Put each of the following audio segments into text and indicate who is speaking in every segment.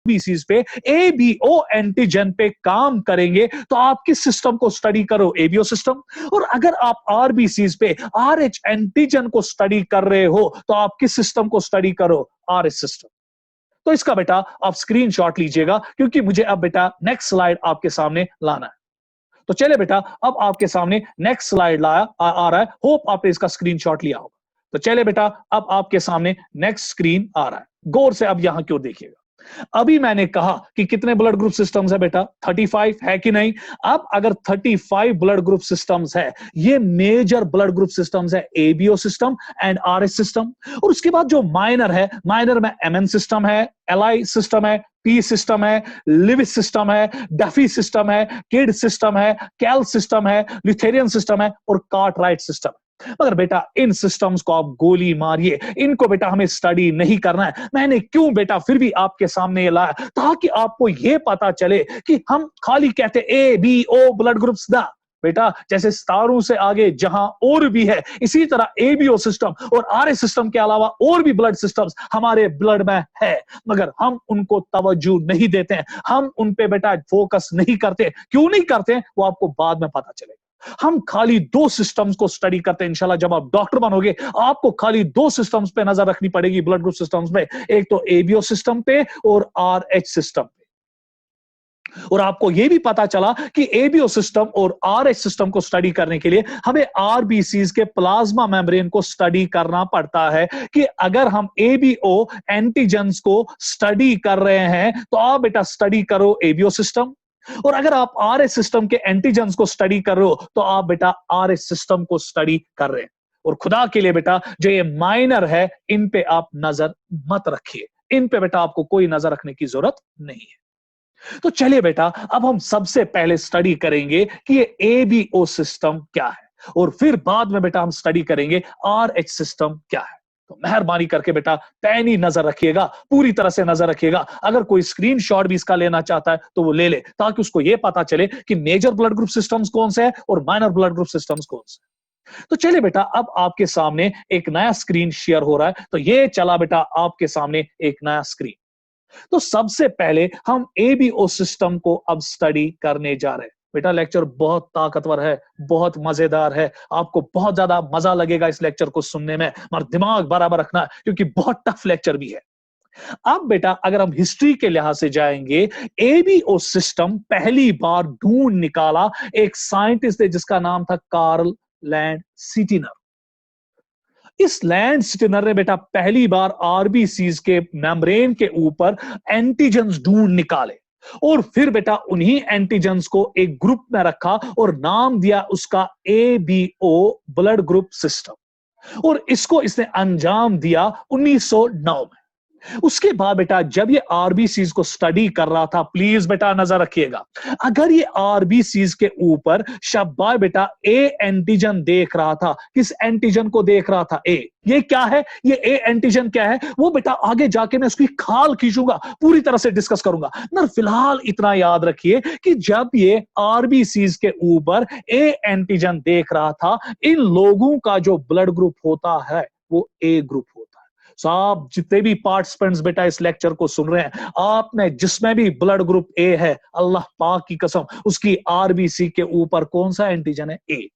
Speaker 1: RBCs पे ABO antigen पे काम करेंगे तो आप किस सिस्टम को स्टडी करो? ABO system. और अगर आप आरबीसीज पे आरएच एंटीजन को स्टडी कर रहे हो तो आप किस सिस्टम को स्टडी करो? RH system. तो इसका बेटा आप स्क्रीनशॉट लीजिएगा क्योंकि मुझे अब बेटा नेक्स्ट स्लाइड आपके सामने लाना है। तो चले बेटा, अब आपके सामने नेक्स्ट स्लाइड आ रहा है। होप आपने इसका स्क्रीनशॉट लिया होगा। तो चले बेटा, अब आपके सामने नेक्स्ट स्क्रीन आ रहा है। गौर से अब यहां क्यों देखिएगा। अभी मैंने कहा कि कितने ब्लड ग्रुप सिस्टम्स है बेटा? 35 है कि नहीं? अब अगर 35 ब्लड ग्रुप सिस्टम्स है, ये मेजर ब्लड ग्रुप सिस्टम्स है, ABO system and RH system. और उसके बाद जो माइनर है, माइनर में एमएन सिस्टम है, एलआई सिस्टम है, पी सिस्टम है, लिविस सिस्टम है, डफी सिस्टम है, किड सिस्टम है, कैल सिस्टम है, ल्यूथेरियन सिस्टम है और कार्टराइट सिस्टम है। मगर बेटा इन सिस्टम्स को आप गोली मारिए, इनको बेटा हमें स्टडी नहीं करना है। मैंने क्यों बेटा फिर भी आपके सामने ये लाया? ताकि आपको ये पता चले कि हम खाली कहते A B O blood groups ना बेटा, जैसे सितारों से आगे जहां और भी है, इसी तरह एबीओ सिस्टम और आरएच सिस्टम के अलावा और भी ब्लड सिस्टम्स हमारे ब्लड में है, मगर हम उनको तवज्जो नहीं देते हैं, हम उन पे बेटा फोकस नहीं करते। क्यों नहीं करते वो आपको बाद में पता चलेगा। हम खाली 2 सिस्टम्स को स्टडी करते हैं। इंशाल्लाह जब आप डॉक्टर बनोगे आपको खाली 2 सिस्टम्स पे नजर रखनी पड़ेगी, ब्लड ग्रुप सिस्टम्स पे, एक तो एबीओ सिस्टम पे और आरएच सिस्टम पे। और आपको यह भी पता चला कि एबीओ सिस्टम और आरएच सिस्टम को स्टडी करने के लिए हमें आरबीसीज के प्लाज्मा मेम्ब्रेन को स्टडी करना पड़ता है कि अगर हम एबीओ एंटीजेंस को स्टडी कर रहे हैं तो आप बेटा स्टडी करो एबीओ सिस्टम, और अगर आप आरएच सिस्टम के एंटीजेंस को स्टडी कर रहे हो तो आप बेटा आरएच सिस्टम को स्टडी कर रहे हैं। और खुदा के लिए बेटा जो ये माइनर है इन पे आप नजर मत रखिए, इन पे बेटा आपको कोई नजर रखने की जरूरत नहीं है। तो चलिए बेटा, अब हम सबसे पहले स्टडी करेंगे कि ये एबीओ सिस्टम क्या है और फिर बाद में बेटा हम स्टडी करेंगे आरएच सिस्टम क्या है। तो मेहरबानी करके बेटा पैनी नजर रखिएगा, पूरी तरह से नजर रखिएगा। अगर कोई स्क्रीनशॉट भी इसका लेना चाहता है तो वो ले ले, ताकि उसको यह पता चले कि मेजर ब्लड ग्रुप सिस्टम्स कौन से हैं और माइनर ब्लड ग्रुप सिस्टम्स कौन से हैं। तो चलिए बेटा, अब आपके सामने एक नया स्क्रीन शेयर हो रहा है। तो ये चला बेटा आपके सामने एक नया स्क्रीन। तो सबसे पहले हम एबीओ सिस्टम को अब स्टडी करने जा रहे हैं। बेटा लेक्चर बहुत ताकतवर है, बहुत मजेदार है, आपको बहुत ज्यादा मजा लगेगा इस लेक्चर को सुनने में, मगर दिमाग बराबर रखना क्योंकि बहुत टफ लेक्चर भी है। अब बेटा अगर हम हिस्ट्री के लिहाज से जाएंगे, एबीओ सिस्टम पहली बार ढूंढ निकाला एक साइंटिस्ट ने जिसका नाम था कार्ल लैंड-सिटिनर। इस लैंड-सिटिनर ने बेटा पहली बार आरबीसीज के मेम्ब्रेन के ऊपर एंटीजेंस ढूंढ निकाले और फिर बेटा उन्हीं एंटीजेंस को एक ग्रुप में रखा और नाम दिया उसका एबीओ ब्लड ग्रुप सिस्टम, और इसको इसने अंजाम दिया 1909 में। उसके बाद बेटा जब ये आरबीसीज को स्टडी कर रहा था, प्लीज बेटा नजर रखिएगा, अगर ये आरबीसीज के ऊपर शाबाश बेटा ए एंटीजन देख रहा था, किस एंटीजन को देख रहा था? ए। ये क्या है? ये ए एंटीजन क्या है वो बेटा आगे जाके मैं उसकी खाल खींचूंगा, पूरी तरह से डिस्कस करूंगा। मगर फिलहाल इतना याद रखिए कि जब ये आरबीसीज के ऊपर ए एंटीजन देख रहा था, इन लोगों का जो ब्लड ग्रुप होता है वो ए ग्रुप होता है। आप जितने भी पार्टिसिपेंट्स बेटा इस लेक्चर को सुन रहे हैं, आपने जिसमें भी ब्लड ग्रुप ए है, अल्लाह पाक की कसम उसकी आरबीसी के ऊपर कौन सा एंटीजन है? ए।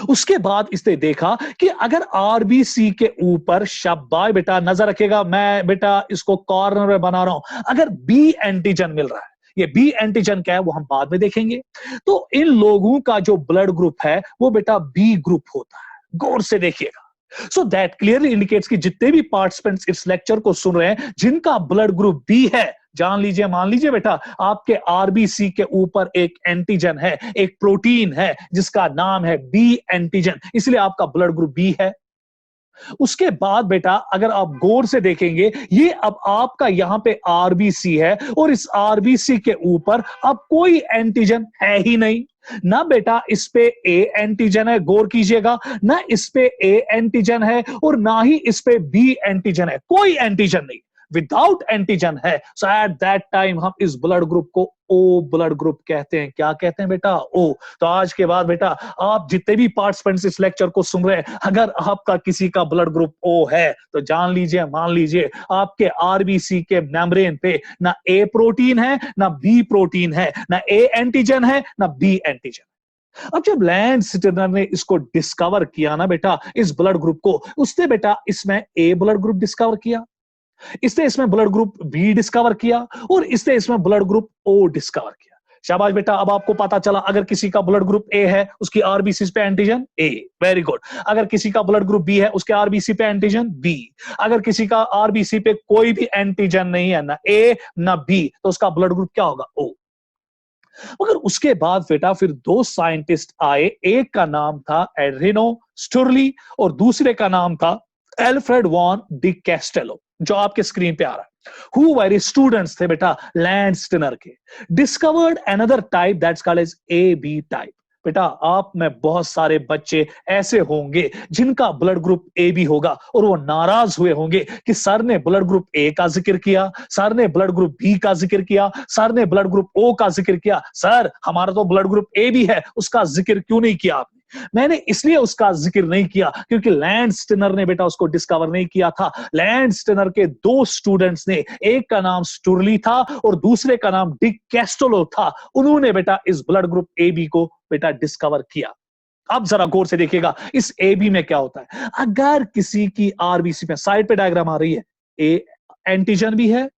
Speaker 1: उसके बाद इसने देखा कि अगर आरबीसी के ऊपर शाबाश बेटा नजर रखेगा, मैं बेटा इसको कॉर्नर में बना रहा हूं, अगर बी एंटीजन मिल रहा है, ये बी एंटीजन क्या है वो हम बाद में देखेंगे। तो इन लोगों का जो ब्लड ग्रुप है वो बेटा बी ग्रुप होता है। गौर से देखिएगा। सो दैट क्लियरली इंडिकेट्स कि जितने भी पार्टिसिपेंट्स इस लेक्चर को सुन रहे हैं जिनका ब्लड ग्रुप बी है, जान लीजिए, मान लीजिए बेटा आपके आरबीसी के ऊपर एक एंटीजन है, एक प्रोटीन है जिसका नाम है बी एंटीजन, इसलिए आपका ब्लड ग्रुप बी है। उसके बाद बेटा अगर आप गौर से देखेंगे, ये अब आपका यहां पे आरबीसी है और इस आरबीसी के ऊपर अब कोई एंटीजन है ही नहीं। ना बेटा इस पे ए एंटीजन है, गौर कीजिएगा, ना इस पे ए एंटीजन है और ना ही इस पे बी एंटीजन है, कोई एंटीजन नहीं। विदाउट एंटीजन है, सो एट दैट टाइम हम इस ब्लड ग्रुप को ओ ब्लड ग्रुप कहते हैं। क्या कहते हैं बेटा? ओ। तो आज के बाद बेटा आप जितने भी पार्टिसिपेंट्स इस लेक्चर को सुन रहे हैं, अगर आपका किसी का ब्लड ग्रुप ओ है तो जान लीजिए, मान लीजिए आपके आरबीसी के मेम्ब्रेन पे ना ए प्रोटीन है, ना बी प्रोटीन है, ना ए एंटीजन है, ना बी एंटीजन। अब जब लैंड स्टिनर ने इसको डिस्कवर किया ना बेटा, इस ब्लड ग्रुप को, उसने बेटा इसमें ए ब्लड ग्रुप डिस्कवर किया, इसने इसमें ब्लड ग्रुप बी डिस्कवर किया, और इसने इसमें ब्लड ग्रुप ओ डिस्कवर किया। शाबाश बेटा, अब आपको पता चला अगर किसी का ब्लड ग्रुप ए है उसकी आरबीसी पे एंटीजन ए, वेरी गुड। अगर किसी का ब्लड ग्रुप बी है उसके आरबीसी पे एंटीजन बी। अगर किसी का आरबीसी पे कोई भी एंटीजन नहीं है, ना ए ना बी, तो उसका ब्लड ग्रुप क्या होगा? ओ। मगर उसके बाद बेटा फिर दो साइंटिस्ट आए, एक का नाम था एड्रिनो स्टुरली और दूसरे का नाम था एल्फ्रेड वॉन डी कैस्टेलो, जो आपके स्क्रीन पे आ रहा है। Who were स्टूडेंट्स थे बेटा लैंड स्टिनर के। Discovered another type that's called as AB type. बेटा आप में बहुत सारे बच्चे ऐसे होंगे जिनका ब्लड ग्रुप ए बी होगा, और वो नाराज हुए होंगे कि सर ने ब्लड ग्रुप ए का जिक्र किया, सर ने ब्लड ग्रुप बी का जिक्र किया, सर ने ब्लड ग्रुप ओ का जिक्र किया, सर हमारा तो ब्लड ग्रुप ए बी है, उसका जिक्र क्यों नहीं किया आपने? मैंने इसलिए उसका जिक्र नहीं किया क्योंकि लैंड स्टिनर ने बेटा उसको डिस्कवर नहीं किया था। लैंड स्टिनर के दो स्टूडेंट्स ने, एक का नाम स्टुरली था और दूसरे का नाम डी कैस्टेलो था, उन्होंने बेटा इस ब्लड ग्रुप ए बी को बेटा डिस्कवर किया। अब जरा गौर से देखिएगा इस ए बी में क्या होता है। अगर किसी की आरबीसी में, साइड पे डायग्राम आ रही है, ए एंटीजन भी है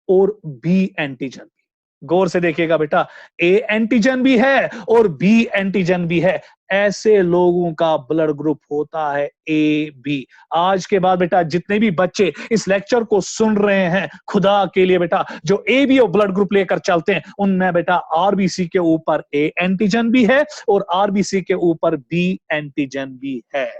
Speaker 1: और बी एंटीजन भी। गौर से देखिएगा बेटा, ए एंटीजन भी है और बी एंटीजन भी है। ऐसे लोगों का ब्लड ग्रुप होता है ए बी। आज के बाद बेटा जितने भी बच्चे इस लेक्चर को सुन रहे हैं, खुदा के लिए बेटा जो ए बी और ब्लड ग्रुप लेकर चलते हैं, उनमें बेटा आरबीसी के ऊपर ए एंटीजन भी है और आरबीसी के ऊपर बी एंटीजन भी है।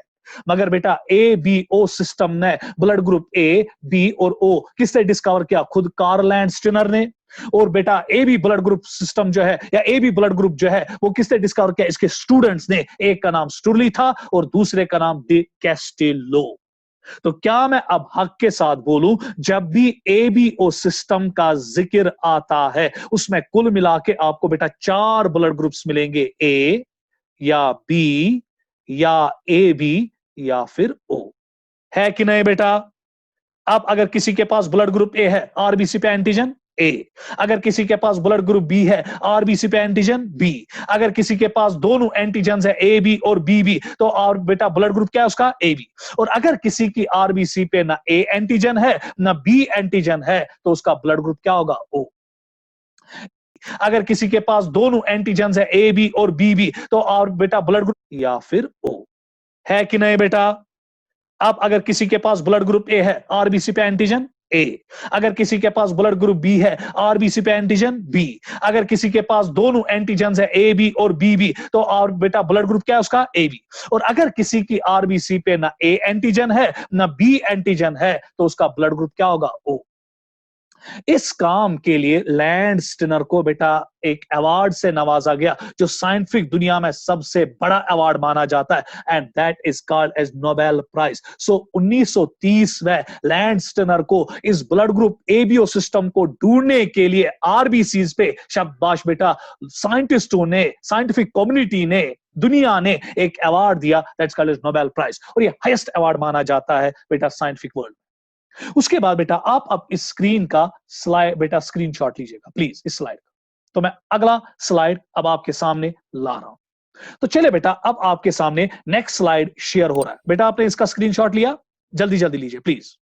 Speaker 1: मगर बेटा ए बी ओ सिस्टम ने ब्लड ग्रुप ए बी और ओ किसने डिस्कवर किया? खुद कार्ल लैंड स्टिनर ने। और बेटा A B blood group system जो है, या ए बी ब्लड ग्रुप जो है, वो किसने डिस्कवर किया? इसके स्टूडेंट्स ने। एक का नाम स्टुरली था और दूसरे का नाम डी कैस्टेलो। तो क्या मैं अब हक के साथ बोलूं, जब भी एबीओ सिस्टम का जिक्र आता है उसमें कुल मिला के आपको बेटा 4 ब्लड ग्रुप्स मिलेंगे, ए या बी या ए बी या फिर ओ। है कि नहीं बेटा? अब अगर किसी के पास ब्लड ग्रुप ए है, आरबीसी पे एंटीजन ए। अगर किसी के पास ब्लड ग्रुप बी है, आरबीसी पे एंटीजन बी। अगर किसी के पास दोनों एंटीजन है, ए बी और बी बी, तो और बेटा ब्लड ग्रुप क्या है उसका? A B. और अगर किसी की आरबीसी पे ना ए एंटीजन है ना बी एंटीजन है, तो उसका ब्लड ग्रुप क्या होगा? ओ। अगर किसी के पास दोनों एंटीजन है, ए बी और बी बी, तो और बेटा ब्लड ग्रुप या फिर ओ। है कि नहीं बेटा? अब अगर किसी के पास ब्लड ग्रुप ए है, आरबीसी पे एंटीजन ए। अगर किसी के पास ब्लड ग्रुप बी है, आरबीसी पे एंटीजन बी। अगर किसी के पास दोनों एंटीजन है, ए बी और बी बी, तो और बेटा ब्लड ग्रुप क्या है उसका? A B. और अगर किसी की आरबीसी पे ना ए एंटीजन है ना बी एंटीजन है, तो उसका ब्लड ग्रुप क्या होगा? ओ। इस काम के लिए लैंड स्टिनर को बेटा एक अवार्ड से नवाजा गया, जो साइंटिफिक दुनिया में सबसे बड़ा अवार्ड माना जाता है, and that is called as Nobel prize. So 1930 में लैंड स्टिनर को इस ब्लड ग्रुप एबीओ सिस्टम को ढूंढने के लिए आरबीसीज पे, शाबाश बेटा, साइंटिस्टों ने, साइंटिफिक कम्युनिटी ने, दुनिया ने एक अवार्ड दिया, that's called as Nobel prize. और ये हाईएस्ट अवार्ड माना जाता है बेटा साइंटिफिक वर्ल्ड। उसके बाद बेटा आप अब इस स्क्रीन का स्लाइड बेटा स्क्रीनशॉट लीजिएगा प्लीज, इस स्लाइड का। तो मैं अगला स्लाइड अब आपके सामने ला रहा हूं। तो चले बेटा, अब आपके सामने नेक्स्ट स्लाइड शेयर हो रहा है। बेटा आपने इसका स्क्रीनशॉट लिया? जल्दी जल्दी लीजिए प्लीज।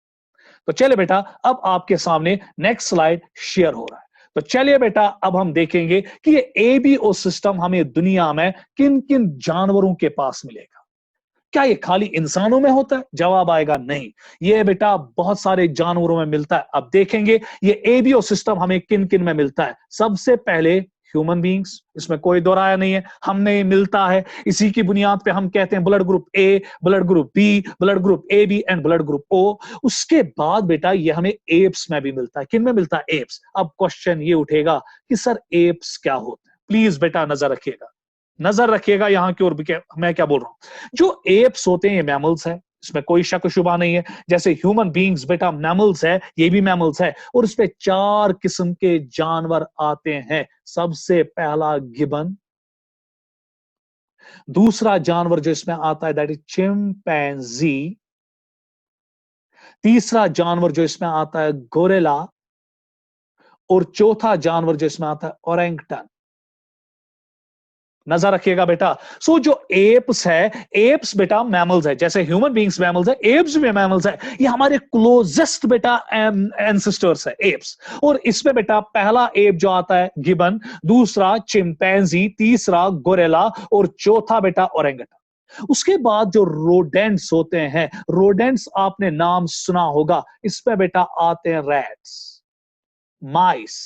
Speaker 1: तो चले बेटा, अब आपके सामने नेक्स्ट स्लाइड शेयर हो रहा है। तो चलिए बेटा, अब हम देखेंगे कि ये एबीओ सिस्टम हमें दुनिया में किन किन जानवरों के पास मिलेगा। क्या ये खाली इंसानों में होता है? जवाब आएगा नहीं, ये बेटा बहुत सारे जानवरों में मिलता है। अब देखेंगे ये एबीओ सिस्टम हमें किन किन में मिलता है। सबसे पहले ह्यूमन बींग्स, इसमें कोई दो राय नहीं है, हमने मिलता है। इसी की बुनियाद पे हम कहते हैं blood group A, blood group B, blood group A B and blood group O. उसके बाद बेटा ये हमें एप्स में भी मिलता है। किन में मिलता है? एप्स। अब क्वेश्चन ये उठेगा कि सर एप्स क्या होते हैं? प्लीज बेटा नजर रखिएगा, नजर रखिएगा यहां की ओर। मैं क्या बोल रहा हूं, जो एप्स होते हैं ये मैमल्स है, इसमें कोई शक शुबा नहीं है। जैसे ह्यूमन बीइंग्स बेटा मैमल्स है, ये भी मैमल्स है, और इसमें 4 किस्म के जानवर आते हैं। सबसे पहला गिबन, दूसरा जानवर जो इसमें आता है दैट इज चिंपैंजी, तीसरा जानवर जो इसमें आता है गोरिल्ला, और चौथा जानवर जो इसमें आता है ओरेंगटन। नजर रखिएगा बेटा। सो जो एप्स है, एप्स बेटा मैमल्स है, जैसे ह्यूमन बीइंग्स मैमल्स है, एप्स भी मैमल्स है। ये हमारे क्लोजेस्ट बेटा एंसेस्टर्स है एप्स। और इसमें बेटा पहला एप जो आता है गिबन, दूसरा चिंपैंजी, तीसरा गोरिल्ला और चौथा बेटा ओरेंगटन। उसके बाद जो रोडेंट्स होते हैं, रोडेंट्स आपने नाम सुना होगा, इसमें बेटा आते हैं रैट्स, माइस।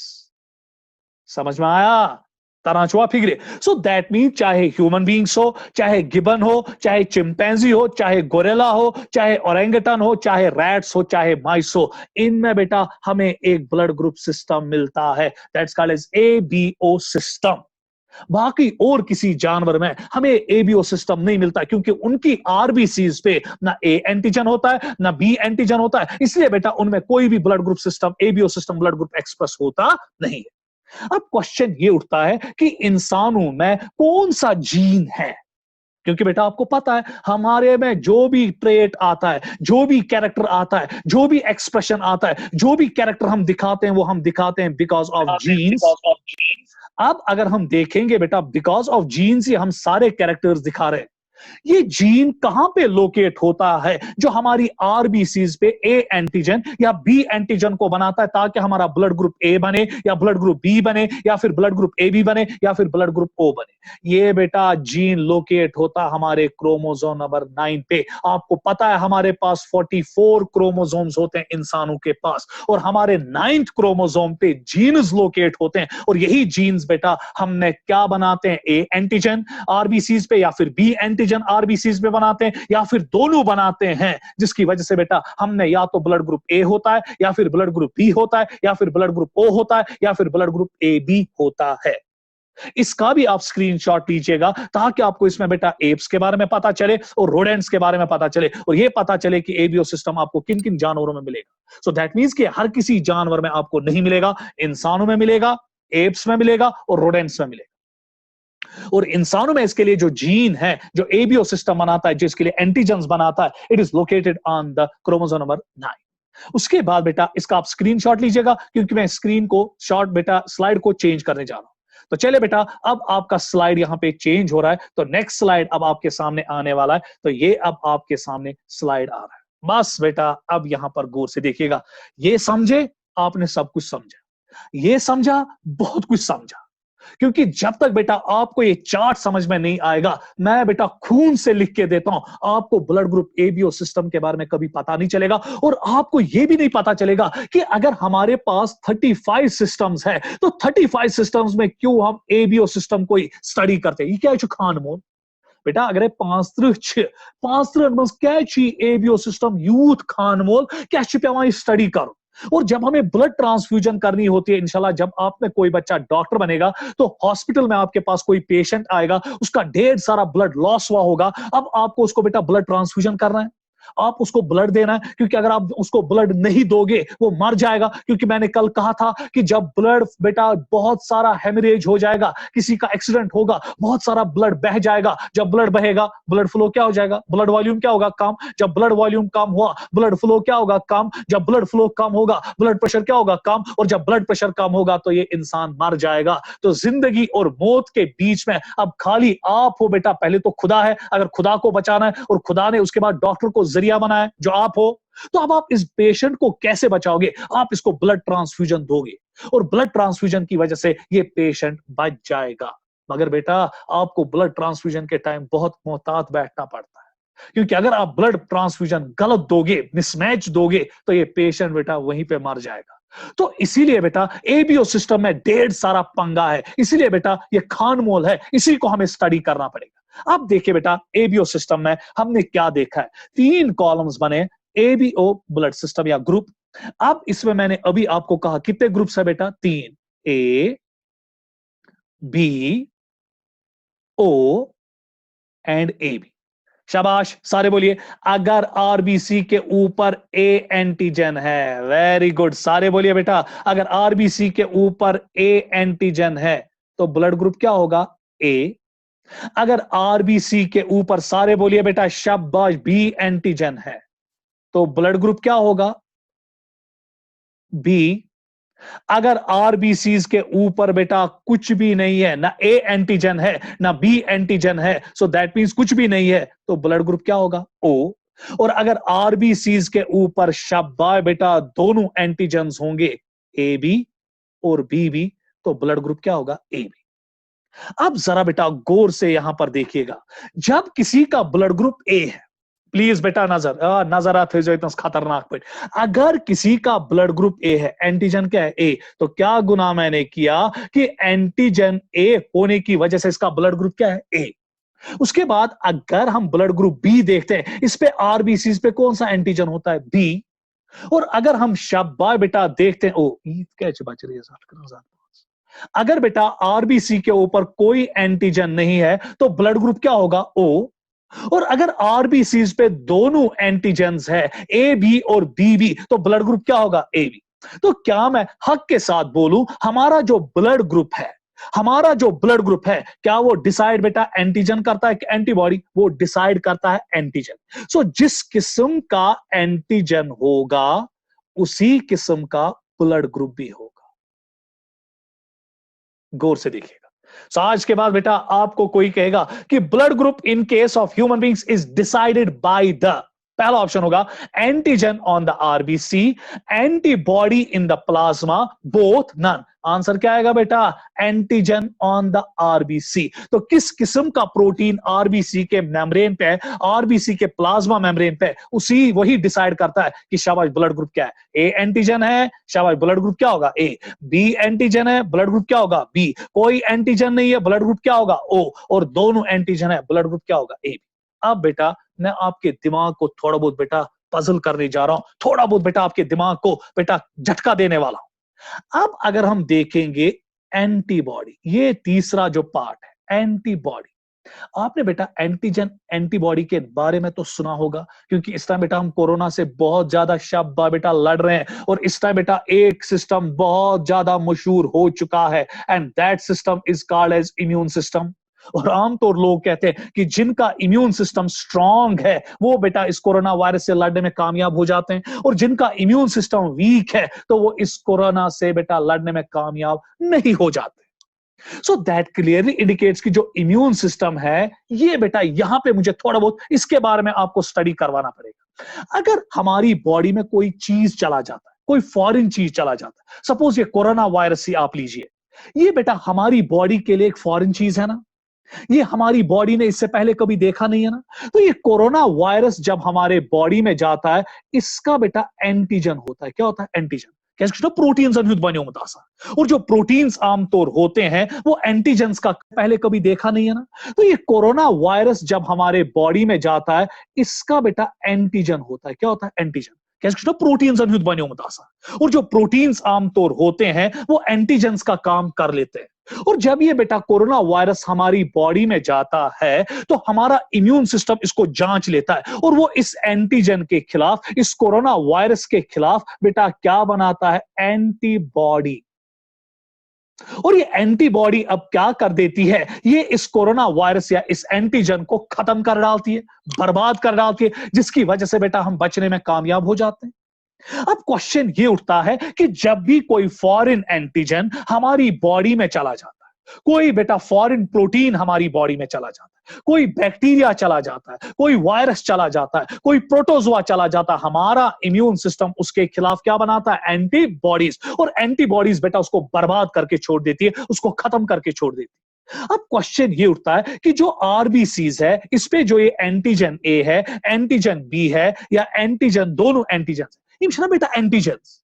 Speaker 1: समझ में आया? तराजुआ फिगरे। सो दैट मीन चाहे ह्यूमन बींग्स हो, चाहे गिबन हो, चाहे चिंपैंजी हो, चाहे गोरिल्ला हो, चाहे ओरेंगटन हो, चाहे रैट्स हो, चाहे माइस हो, इनमें बेटा हमें एक ब्लड ग्रुप सिस्टम मिलता है, that's called as ABO system. बाकी और किसी जानवर में हमें एबीओ सिस्टम नहीं मिलता, क्योंकि उनकी आरबीसीज पे ना ए एंटीजन होता है ना बी एंटीजन होता है, इसलिए बेटा उनमें कोई भी blood group system, ABO system blood group express होता नहीं है। अब क्वेश्चन ये उठता है कि इंसानों में कौन सा जीन है, क्योंकि बेटा आपको पता है हमारे में जो भी ट्रेट आता है, जो भी कैरेक्टर आता है, जो भी एक्सप्रेशन आता है, जो भी कैरेक्टर हम दिखाते हैं, वो हम दिखाते हैं बिकॉज ऑफ जीन्स। अब अगर हम देखेंगे बेटा, बिकॉज ऑफ जीन्स ही हम सारे कैरेक्टर्स दिखा रहे हैं। ये जीन कहां पे लोकेट होता है जो हमारी आरबीसीज पे ए एंटीजन या बी एंटीजन को बनाता है, ताकि हमारा ब्लड ग्रुप ए बने या ब्लड ग्रुप बी बने या फिर ब्लड ग्रुप ए बी बने या फिर ब्लड ग्रुप ओ बने। ये बेटा जीन लोकेट होता है हमारे क्रोमोसोम नंबर 9 पे। आपको पता है हमारे पास 44 क्रोमोसोम्स होते हैं इंसानों के पास, और हमारे 9th क्रोमोसोम पे जीन्स लोकेट होते हैं, और यही जीन्स बेटा हमने क्या बनाते हैं, ए एंटीजन आरबीसीज पे या फिर बी एंटीजन आरबीसीज में बनाते हैं, या फिर दोनों बनाते हैं, जिसकी वजह से बेटा हमने या तो ब्लड ग्रुप ए होता है, या फिर ब्लड ग्रुप बी होता है, या फिर ब्लड ग्रुप ओ होता है, या फिर ब्लड ग्रुप ए बी होता है। इसका भी आप स्क्रीनशॉट लीजिएगा, ताकि आपको इसमें बेटा एप्स के बारे में पता चले और रोडेंट्स के बारे में पता चले, और यह पता चले कि एबीओ सिस्टम आपको किन किन जानवरों में मिलेगा। सो दैट मींस कि हर किसी जानवर में आपको नहीं मिलेगा, इंसानों में मिलेगा, एप्स में मिलेगा और रोडेंट्स में मिलेगा। और इंसानों में इसके लिए जो जीन है, जो एबीओ सिस्टम बनाता है, जिसके लिए एंटीजेंस बनाता है, it is located on the chromosome number 9। उसके बाद बेटा इसका आप स्क्रीनशॉट लीजिएगा, क्योंकि मैं स्क्रीन को शॉर्ट बेटा स्लाइड को चेंज करने जा रहा हूं। तो चले बेटा, अब आपका स्लाइड यहां पे चेंज हो रहा है, तो नेक्स्ट स्लाइड अब आपके सामने आने वाला है। तो ये अब आपके सामने स्लाइड आ रहा है। बस बेटा अब यहां पर गौर से देखिएगा। ये समझे, आपने सब कुछ समझा, ये समझा, बहुत कुछ समझा। क्योंकि जब तक बेटा आपको ये चार्ट समझ में नहीं आएगा, मैं बेटा खून से लिख के देता हूं, आपको ब्लड ग्रुप एबीओ सिस्टम के बारे में कभी पता नहीं चलेगा। और आपको यह भी नहीं पता चलेगा कि अगर हमारे पास 35 सिस्टम्स है, तो 35 सिस्टम्स में क्यों हम एबीओ सिस्टम को स्टडी करते हैं। ये क्या है खान मोल बेटा, अगर 5 क्या एबीओ सिस्टम यूथ खान मोल क्या पे स्टडी करो। और जब हमें ब्लड ट्रांसफ्यूजन करनी होती है, इंशाल्लाह जब आप में कोई बच्चा डॉक्टर बनेगा, तो हॉस्पिटल में आपके पास कोई पेशेंट आएगा, उसका ढेर सारा ब्लड लॉस हुआ होगा, अब आपको उसको बेटा ब्लड ट्रांसफ्यूजन करना है, आप उसको ब्लड देना है, क्योंकि अगर आप उसको ब्लड नहीं दोगे वो मर जाएगा। क्योंकि मैंने कल कहा था कि जब ब्लड बेटा बहुत सारा हेमरेज हो जाएगा, किसी का एक्सीडेंट होगा, बहुत सारा ब्लड बह जाएगा, जब ब्लड बहेगा ब्लड फ्लो क्या हो जाएगा, ब्लड वॉल्यूम क्या होगा, कम। जब ब्लड वॉल्यूम कम हुआ, ब्लड फ्लो क्या होगा, कम। जब ब्लड फ्लो कम होगा, ब्लड प्रेशर क्या होगा, कम। और जब ब्लड प्रेशर कम होगा तो ये इंसान मर जाएगा। तो जिंदगी और मौत के बीच में अब खाली आप हो बेटा, पहले तो खुदा है, अगर खुदा को बचाना है, और खुदा ने उसके बाद डॉक्टर को जरिया बनाया जो आप हो, तो अब आप इस पेशेंट को कैसे बचाओगे, आप इसको ब्लड ट्रांसफ्यूजन दोगे, और ब्लड ट्रांसफ्यूजन की वजह से ये पेशेंट बच जाएगा। मगर बेटा आपको ब्लड ट्रांसफ्यूजन के टाइम बहुत मोहतात बैठना पड़ता है, क्योंकि अगर आप ब्लड ट्रांसफ्यूजन गलत दोगे, मिसमैच दोगे, तो ये पेशेंट बेटा वहीं पे मर जाएगा। तो इसीलिए बेटा एबीओ सिस्टम में ढेर सारा पंगा है, इसीलिए बेटा ये खान मोल है, इसी को हमें स्टडी करना पड़ेगा। अब देखिए बेटा एबीओ सिस्टम में हमने क्या देखा है, 3 कॉलम्स बने, एबीओ ब्लड सिस्टम या ग्रुप। अब इसमें मैंने अभी आपको कहा कितने ग्रुप्स है बेटा, 3, A B O and A B. शाबाश, सारे बोलिए। अगर आरबीसी के ऊपर ए एंटीजन है, वेरी गुड, सारे बोलिए बेटा। अगर आरबीसी के ऊपर ए एंटीजन है तो ब्लड ग्रुप क्या होगा? ए। अगर आरबीसी के ऊपर, सारे बोलिए बेटा, शाबाश, बी एंटीजन है तो ब्लड ग्रुप क्या होगा? बी। अगर आरबीसीज के ऊपर बेटा कुछ भी नहीं है, ना ए एंटीजन है ना बी एंटीजन है, सो दैट मींस कुछ भी नहीं है, तो ब्लड ग्रुप क्या होगा? ओ। और अगर आरबीसीज के ऊपर शाबाश बेटा दोनों एंटीजन्स होंगे, ए बी और बी बी, तो ब्लड ग्रुप क्या होगा? A B. अब जरा बेटा गौर से यहां पर देखिएगा, जब किसी का ब्लड ग्रुप ए है, प्लीज बेटा नजर आते जो इतना खतरनाक पॉइंट, अगर किसी का ब्लड ग्रुप ए है, एंटीजन क्या है? ए, तो क्या गुनाह मैंने किया कि एंटीजन ए होने की वजह से इसका ब्लड ग्रुप क्या है? ए। उसके बाद अगर हम ब्लड ग्रुप बी देखते हैं, इस पे आरबीसी पे कौन सा एंटीजन होता है? बी। और अगर हम शाबाश बेटा देखते हैं, ओ ईद कैच बच रही है, अगर बेटा आरबीसी के ऊपर कोई एंटीजन नहीं है तो ब्लड ग्रुप क्या होगा? ओ। और अगर आरबीसीज पे दोनों एंटीजेंस है, ए बी और बी बी, तो ब्लड ग्रुप क्या होगा? A B. तो क्या मैं हक के साथ बोलूं, हमारा जो ब्लड ग्रुप है, हमारा जो ब्लड ग्रुप है, क्या वो डिसाइड बेटा एंटीजन करता है कि एंटीबॉडी? वो डिसाइड करता है एंटीजन। सो जिस किस्म का एंटीजन होगा उसी किस्म का ब्लड ग्रुप भी होगा। गौर से देखिएगा। सो आज के बाद बेटा आपको कोई कहेगा कि blood group in case of human beings is decided by the, पहला ऑप्शन होगा antigen on the RBC, antibody in the plasma, both, none. Answer क्या आएगा बेटा? Antigen on the RBC. तो किस किस्म का प्रोटीन आरबीसी के मेम्ब्रेन पे है, आरबीसी के प्लाज्मा मेम्ब्रेन पे, उसी वही डिसाइड करता है कि शाबाश ब्लड ग्रुप क्या है। ए एंटीजन है, शाबाश ब्लड ग्रुप क्या होगा? ए। बी एंटीजन है, ब्लड ग्रुप क्या होगा? बी। कोई एंटीजन नहीं है, ब्लड ग्रुप क्या होगा? ओ। और दोनों एंटीजन है, ब्लड ग्रुप क्या होगा? ए। अब बेटा मैं आपके दिमाग को थोड़ा बहुत बेटा पजल करने जा रहा हूं, थोड़ा बहुत बेटा आपके दिमाग को बेटा झटका देने वाला हूं। अब अगर हम देखेंगे एंटीबॉडी, ये तीसरा जो पार्ट है एंटीबॉडी, आपने बेटा एंटीजन एंटीबॉडी के बारे में तो सुना होगा, क्योंकि इस टाइम बेटा हम कोरोना से बहुत ज्यादा शाबाश बेटा लड़ रहे हैं, और इस टाइम बेटा एक सिस्टम बहुत ज्यादा मशहूर हो चुका है, and that system is called as immune system. और आमतौर लोग कहते हैं कि जिनका इम्यून सिस्टम स्ट्रांग है वो बेटा इस कोरोना वायरस से लड़ने में कामयाब हो जाते हैं, और जिनका इम्यून सिस्टम वीक है तो वो इस कोरोना से बेटा लड़ने में कामयाब नहीं हो जाते। सो दैट क्लियरली इंडिकेट्स कि जो इम्यून सिस्टम है ये बेटा, यहां पे मुझे थोड़ा बहुत इसके बारे में आपको स्टडी करवाना पड़ेगा। अगर हमारी बॉडी में कोई चीज चला जाता है, कोई फॉरेन चीज चला जाता है, सपोज ये कोरोना वायरस ही आप लीजिए, ये बेटा हमारी बॉडी के लिए एक फॉरेन चीज है ना, ये हमारी बॉडी ने इससे पहले कभी देखा नहीं है ना। तो ये कोरोना वायरस जब हमारे बॉडी में जाता है, इसका बेटा एंटीजन होता है। क्या होता है? एंटीजन। कैसे? प्रोटीन्स बने होता, और जो प्रोटीन्स आमतौर होते हैं वो एंटीजेंस का पहले कभी देखा नहीं है ना। तो ये कोरोना वायरस जब हमारे बॉडी में जाता है, इसका बेटा एंटीजन होता है। क्या होता है? एंटीजन। कैसे? प्रोटीन्स बने होता, और जो प्रोटीन्स आमतौर होते हैं वो एंटीजेंस का काम कर लेते हैं। और जब ये बेटा कोरोना वायरस हमारी बॉडी में जाता है तो हमारा इम्यून सिस्टम इसको जांच लेता है, और वो इस एंटीजन के खिलाफ, इस कोरोना वायरस के खिलाफ बेटा क्या बनाता है? एंटीबॉडी। और ये एंटीबॉडी अब क्या कर देती है? ये इस कोरोना वायरस या इस एंटीजन को खत्म कर डालती है, बर्बाद कर डालती है, जिसकी वजह से बेटा हम बचने में कामयाब हो जाते हैं। अब क्वेश्चन ये उठता है कि जब भी कोई फॉरेन एंटीजन हमारी बॉडी में चला जाता है, कोई बेटा फॉरेन प्रोटीन हमारी बॉडी में चला जाता है, कोई बैक्टीरिया चला जाता है, कोई वायरस चला जाता है, कोई प्रोटोजोआ चला जाता है, हमारा इम्यून सिस्टम उसके खिलाफ क्या बनाता है? एंटीबॉडीज। और एंटीबॉडीज बेटा उसको बर्बाद करके छोड़ देती है, उसको खत्म करके छोड़ देती है। अब क्वेश्चन ये उठता है कि जो आरबीसीज है, इस पे जो ये एंटीजन ए है, एंटीजन बी है, या एंटीजन, दोनों एंटीजन बेटा एंटीजेंस,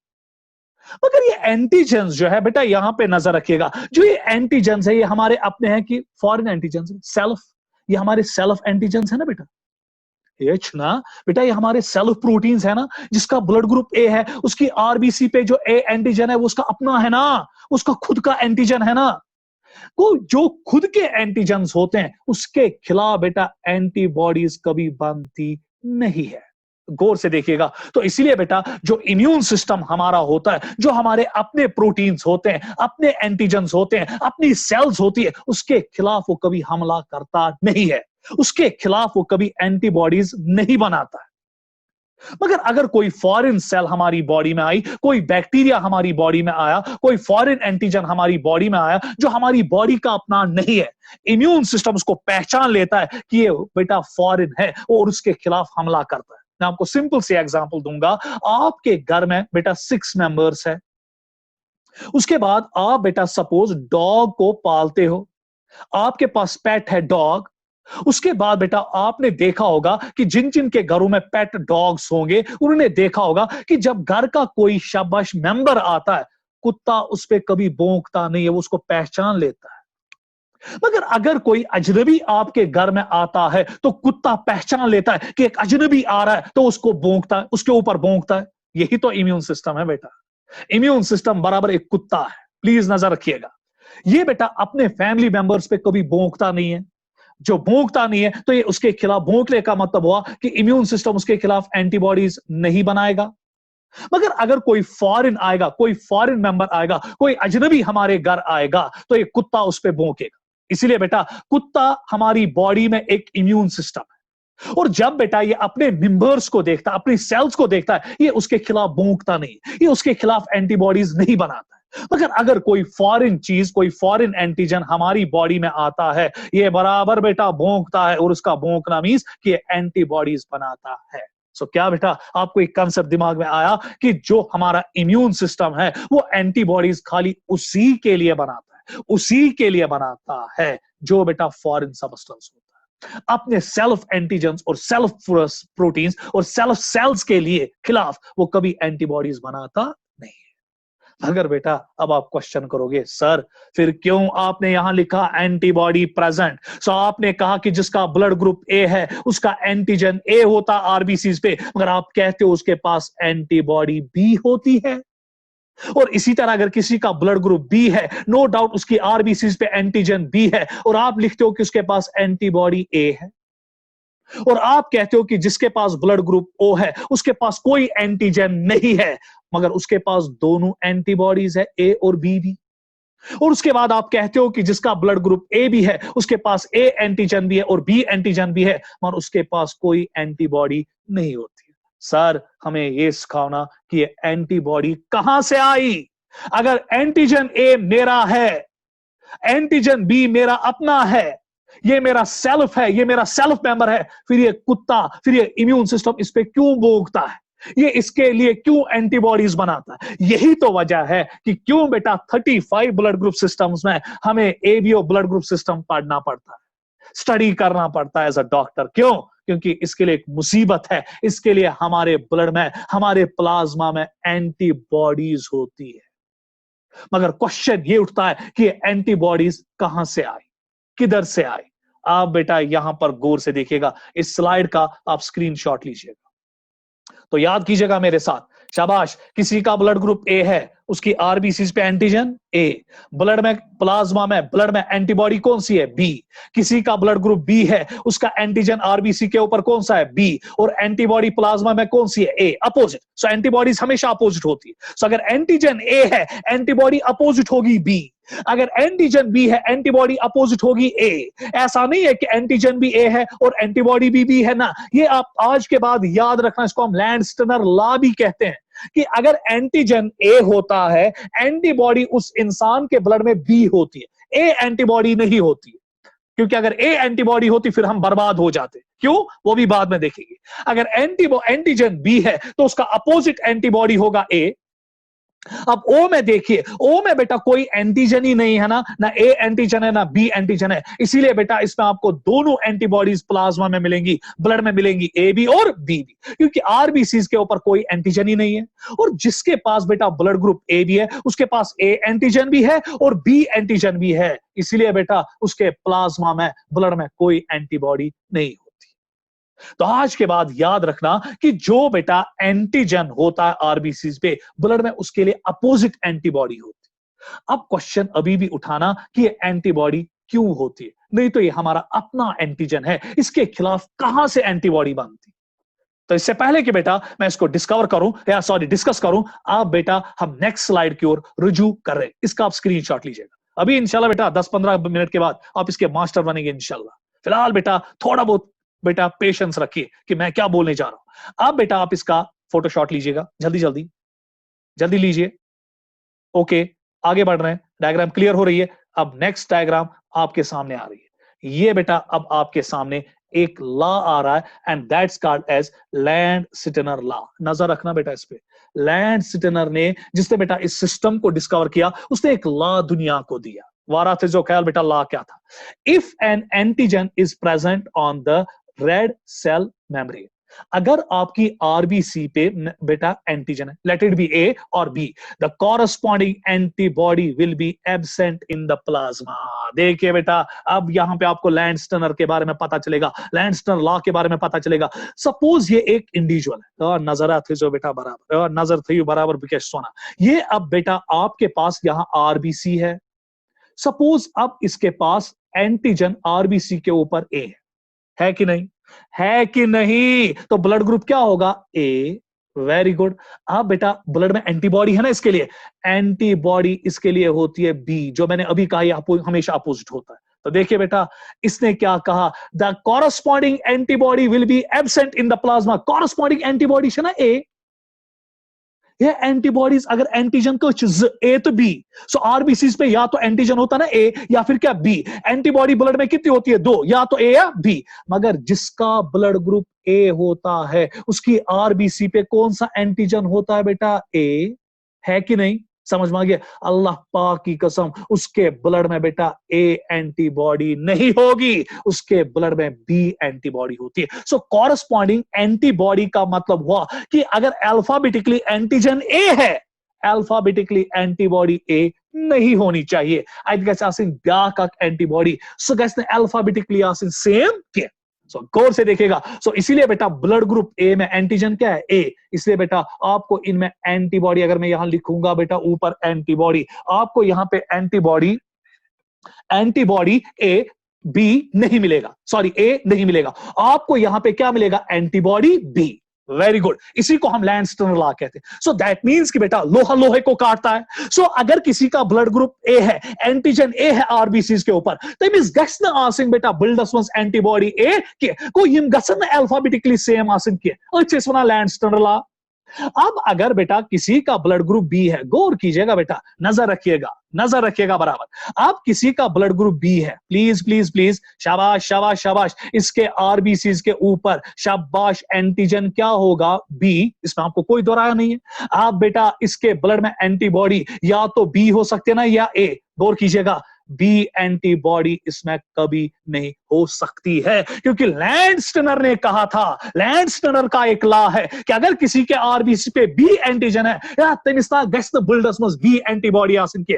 Speaker 1: मगर ये एंटीजेंस जो है बेटा यहां पे नजर रखिएगा, जो ये एंटीजेंस है ये हमारे अपने हैं कि फॉरेन एंटीजेंस? सेल्फ, ये हमारे सेल्फ एंटीजेंस है ना बेटा, एच ना बेटा, ये हमारे सेल्फ प्रोटीन्स है ना, जिसका ब्लड ग्रुप ए है, उसकी आरबीसी पे जो ए एंटीजन है वो उसका अपना है ना, उसका खुद का एंटीजन है ना। को जो खुद के एंटीजेंस होते हैं उसके खिलाफ बेटा एंटीबॉडीज कभी बनती नहीं है। गौर से देखिएगा। तो इसीलिए बेटा जो इम्यून सिस्टम हमारा होता है, जो हमारे अपने प्रोटीन्स होते हैं, अपने एंटीजेंस होते हैं, अपनी सेल्स होती है, उसके खिलाफ वो कभी हमला करता नहीं है, उसके खिलाफ वो कभी एंटीबॉडीज नहीं बनाता है। मगर अगर कोई फॉरेन सेल हमारी बॉडी में आई, कोई बैक्टीरिया हमारी बॉडी में आया, कोई फॉरेन एंटीजन हमारी बॉडी में आया जो हमारी बॉडी का अपना नहीं है, इम्यून सिस्टम उसको पहचान लेता है कि ये बेटा फॉरेन है और उसके खिलाफ हमला करता है। मैं आपको सिंपल सी एग्जांपल दूंगा। आपके घर में बेटा 6 मेंबर्स है, उसके बाद आप बेटा सपोज डॉग को पालते हो, आपके पास पेट है डॉग। उसके बाद बेटा आपने देखा होगा कि जिन जिन के घरों में पेट डॉग्स होंगे उन्होंने देखा होगा कि जब घर का कोई शाबाश मेंबर आता है, कुत्ता उस पर कभी भौंकता नहीं है, वो उसको पहचान लेता है। मगर अगर कोई अजनबी आपके घर में आता है तो कुत्ता पहचान लेता है कि एक अजनबी आ रहा है, तो उसको भौंकता है, उसके ऊपर भौंकता है। यही तो इम्यून सिस्टम है बेटा। इम्यून सिस्टम बराबर एक कुत्ता है, प्लीज नजर रखिएगा। ये बेटा अपने फैमिली मेंबर्स पे कभी भौंकता नहीं है। जो भौंकता नहीं है तो ये उसके खिलाफ, भौंकने का मतलब हुआ कि इम्यून सिस्टम उसके खिलाफ एंटीबॉडीज नहीं बनाएगा। मगर अगर कोई फॉरेन आएगा, कोई फॉरेन मेंबर आएगा, कोई अजनबी हमारे घर आएगा, तो ये कुत्ता उस पर भौंकेगा। इसीलिए बेटा कुत्ता हमारी बॉडी में एक इम्यून सिस्टम है, और जब बेटा ये अपने मेंबर्स को देखता है, अपनी सेल्स को देखता है, ये उसके खिलाफ भौंकता नहीं, ये उसके खिलाफ एंटीबॉडीज नहीं बनाता है। मगर अगर कोई फॉरेन चीज, कोई फॉरेन एंटीजन हमारी बॉडी में आता है, ये बराबर बेटा भौंकता है, और उसका भौंकना मींस कि ये एंटीबॉडीज बनाता है। सो क्या बेटा आपको एक कंसेप्ट दिमाग में आया कि जो हमारा इम्यून सिस्टम है वो एंटीबॉडीज खाली उसी के लिए बनाता है, उसी के लिए बनाता है जो बेटा फॉरेन सबस्टेंस होता है। अपने सेल्फ एंटीजेंस और सेल्फ प्रोटीन्स और सेल्फ सेल्स के लिए खिलाफ वो कभी एंटीबॉडीज बनाता नहीं है। अगर बेटा अब आप क्वेश्चन करोगे, सर फिर क्यों आपने यहां लिखा एंटीबॉडी प्रेजेंट? सो आपने कहा कि जिसका ब्लड ग्रुप ए है उसका एंटीजन ए होता आरबीसीज पे, मगर आप कहते हो उसके पास एंटीबॉडी बी होती है। और इसी तरह अगर किसी का ब्लड ग्रुप बी है, नो डाउट उसकी आरबीसीज पे एंटीजन बी है, और आप लिखते हो कि उसके पास एंटीबॉडी ए है। और आप कहते हो कि जिसके पास ब्लड ग्रुप ओ है उसके पास कोई एंटीजन नहीं है, मगर उसके पास दोनों एंटीबॉडीज है, ए और बी भी। और उसके बाद आप कहते हो कि जिसका ब्लड ग्रुप ए भी है उसके पास ए एंटीजन भी है और बी एंटीजन भी है, मगर उसके पास कोई एंटीबॉडी नहीं होती। सर हमें यह सिखाना कि ये एंटीबॉडी कहां से आई? अगर एंटीजन ए मेरा है, एंटीजन बी मेरा अपना है, ये मेरा सेल्फ है, ये मेरा सेल्फ मेंबर है, फिर ये कुत्ता, फिर ये इम्यून सिस्टम इस पे क्यों भौंकता है? ये इसके लिए क्यों एंटीबॉडीज बनाता है? यही तो वजह है कि क्यों बेटा 35 ब्लड ग्रुप सिस्टम्स में हमें एबीओ ब्लड ग्रुप सिस्टम पढ़ना पड़ता है, स्टडी करना पड़ता है एज अ डॉक्टर। क्यों? क्योंकि इसके लिए एक मुसीबत है, इसके लिए हमारे ब्लड में, हमारे प्लाज्मा में एंटीबॉडीज होती है। मगर क्वेश्चन ये उठता है कि एंटीबॉडीज कहां से आई, किधर से आई? आप बेटा यहां पर गौर से देखिएगा, इस स्लाइड का आप स्क्रीनशॉट लीजिएगा। तो याद कीजिएगा मेरे साथ, शाबाश। किसी का ब्लड ग्रुप ए है, उसकी आरबीसी पे एंटीजन ए, ब्लड में, प्लाज्मा में, ब्लड में एंटीबॉडी कौन सी है? बी। किसी का ब्लड ग्रुप बी है, उसका एंटीजन आरबीसी के ऊपर कौन सा है? बी, और एंटीबॉडी प्लाज्मा में कौन सी है? ए, अपोजिट। सो एंटीबॉडीज हमेशा अपोजिट होती है। सो अगर एंटीजन ए है, एंटीबॉडी अपोजिट होगी बी। अगर एंटीजन बी है, एंटीबॉडी अपोजिट होगी ए। ऐसा नहीं है कि एंटीजन भी ए है और एंटीबॉडी भी बी है ना, ये आप आज के बाद याद रखना, इसको हम लैंडस्टनर लॉ भी कहते हैं कि अगर एंटीजन ए होता है, एंटीबॉडी उस इंसान के ब्लड में बी होती है, ए एंटीबॉडी नहीं होती है। क्योंकि अगर ए एंटीबॉडी होती फिर हम बर्बाद हो जाते। क्यों? वो भी बाद में देखेंगे। अगर एंटीजन बी है तो उसका अपोजिट एंटीबॉडी होगा ए। अब ओ में देखिए, ओ में बेटा कोई एंटीजन ही नहीं है ना ए एंटीजन है ना बी एंटीजन है, इसीलिए बेटा इसमें आपको दोनों एंटीबॉडीज प्लाज्मा में मिलेंगी, ब्लड में मिलेंगी, ए बी और बी भी, क्योंकि आरबीसीज के ऊपर कोई एंटीजन ही नहीं है। और जिसके पास बेटा ब्लड ग्रुप ए भी है उसके पास ए एंटीजन भी है और बी एंटीजन भी है, इसीलिए बेटा उसके प्लाज्मा में, ब्लड में कोई एंटीबॉडी नहीं। तो आज के बाद याद रखना कि जो बेटा एंटीजन होता है आरबीसीज पे, ब्लड में उसके लिए अपोजिट एंटीबॉडी होती अब क्वेश्चन अभी भी उठाना कि ये एंटीबॉडी क्यों होती है, नहीं तो ये हमारा अपना एंटीजन है, इसके खिलाफ कहां से एंटीबॉडी बनती। तो इससे पहले कि बेटा मैं इसको डिस्कवर करूं या सॉरी डिस्कस करूं, आप बेटा हम नेक्स्ट स्लाइड की ओर रुजू कर रहे हैं। इसका आप स्क्रीनशॉट लीजिएगा। अभी इंशाल्लाह बेटा 10-15 मिनट के बाद आप इसके मास्टर बनेंगे इंशाल्लाह। फिलहाल बेटा थोड़ा बहुत बेटा पेशेंस रखिए कि मैं क्या बोलने जा रहा हूं। अब बेटा आप इसका फोटोशॉट लीजिएगा, जल्दी जल्दी जल्दी लीजिए। ओके, आगे बढ़ रहे हैं, डायग्राम क्लियर हो रही है। अब नेक्स्ट डायग्राम आपके सामने आ रही है। ये बेटा अब आपके सामने एक लॉ आ रहा है and that's called as Landsteiner law. नजर रखना बेटा इस पे। लैंड सिटनर ने, जिसने बेटा इस सिस्टम को डिस्कवर किया, उसने एक लॉ दुनिया को दिया। वारा थे जो ख्याल बेटा लॉ क्या था? If an antigen is present on the red cell memory, अगर आपकी आरबीसी पे बेटा एंटीजन है, लेट इट बी ए और B, the corresponding antibody will be absent in the plasma. देखिए बेटा अब यहां पे आपको लैंडस्टनर के बारे में पता चलेगा, लैंडस्टनर लॉ के बारे में पता चलेगा। सपोज ये एक इंडिविजुअल है, और नजर थे जो बेटा बराबर, और नजर थी बराबर विकेश सोना। ये अब बेटा आपके पास यहां आरबीसी है। सपोज अब इसके पास एंटीजन आरबीसी के ऊपर ए है कि नहीं? है कि नहीं? तो ब्लड ग्रुप क्या होगा? ए। Very good. अब बेटा ब्लड में एंटीबॉडी है ना इसके लिए, एंटीबॉडी इसके लिए होती है बी, जो मैंने अभी कहा ये हमेशा अपोजिट होता है। तो देखिए बेटा इसने क्या कहा, the corresponding antibody will be absent in the plasma. Corresponding antibody है ना ए, ये एंटीबॉडीज अगर एंटीजन को ए तो बी, सो आरबीसी पे या तो एंटीजन होता ना ए या फिर क्या बी। एंटीबॉडी ब्लड में कितनी होती है? 2, या तो ए या बी। मगर जिसका ब्लड ग्रुप ए होता है उसकी आरबीसी पे कौन सा एंटीजन होता है बेटा? ए। है कि नहीं? समझ में आ गया? अल्लाह पाक की कसम उसके ब्लड में बेटा ए एंटीबॉडी नहीं होगी, उसके ब्लड में बी एंटीबॉडी होती है। सो कॉरस्पॉन्डिंग एंटीबॉडी का मतलब हुआ कि अगर अल्फाबेटिकली एंटीजन ए है, अल्फाबेटिकली एंटीबॉडी ए नहीं होनी चाहिए। I guess as in back antibody so guess ने अल्फाबेटिकली आसिन सेम के। सो गौर से देखिएगा। सो इसीलिए बेटा ब्लड ग्रुप ए में एंटीजन क्या है? ए। इसलिए बेटा आपको इनमें एंटीबॉडी, अगर मैं यहां लिखूंगा बेटा ऊपर एंटीबॉडी, आपको यहां पे एंटीबॉडी ए बी नहीं मिलेगा, सॉरी ए नहीं मिलेगा, आपको यहां पे क्या मिलेगा? Antibody B. वेरी गुड, इसी को हम लैंडस्टनर लॉ कहते हैं। सो दैट मींस कि बेटा लोहा लोहे को काटता है। सो अगर किसी का ब्लड ग्रुप ए है, एंटीजन ए है आरबीसी के ऊपर, तो मींस गसन आसिंग बेटा बिल्डर्स एंटीबॉडी ए के को हिम गसन अल्फाबेटिकली सेम आसिंग के अच्छे सुना लैंडस्टनर लॉ। अब अगर बेटा किसी का ब्लड ग्रुप बी है, गौर कीजिएगा बेटा, नजर रखिएगा बराबर। अब किसी का ब्लड ग्रुप बी है, प्लीज प्लीज प्लीज, शाबाश शाबाश शाबाश, इसके आरबीसी के ऊपर शाबाश एंटीजन क्या होगा? बी। इसमें आपको कोई दो राय नहीं है। आप बेटा इसके ब्लड में एंटीबॉडी या तो बी हो सकते हैं ना या ए। गौर कीजिएगा, बी एंटीबॉडी इसमें कभी नहीं हो सकती है, क्योंकि लैंडस्टनर ने कहा था, लैंडस्टनर का एक लॉ है कि अगर किसी के आरबीसी पे बी एंटीजन है या तनिस्ता गस्त बिल्डर्स मस्ट बी एंटीबॉडी आसिन के,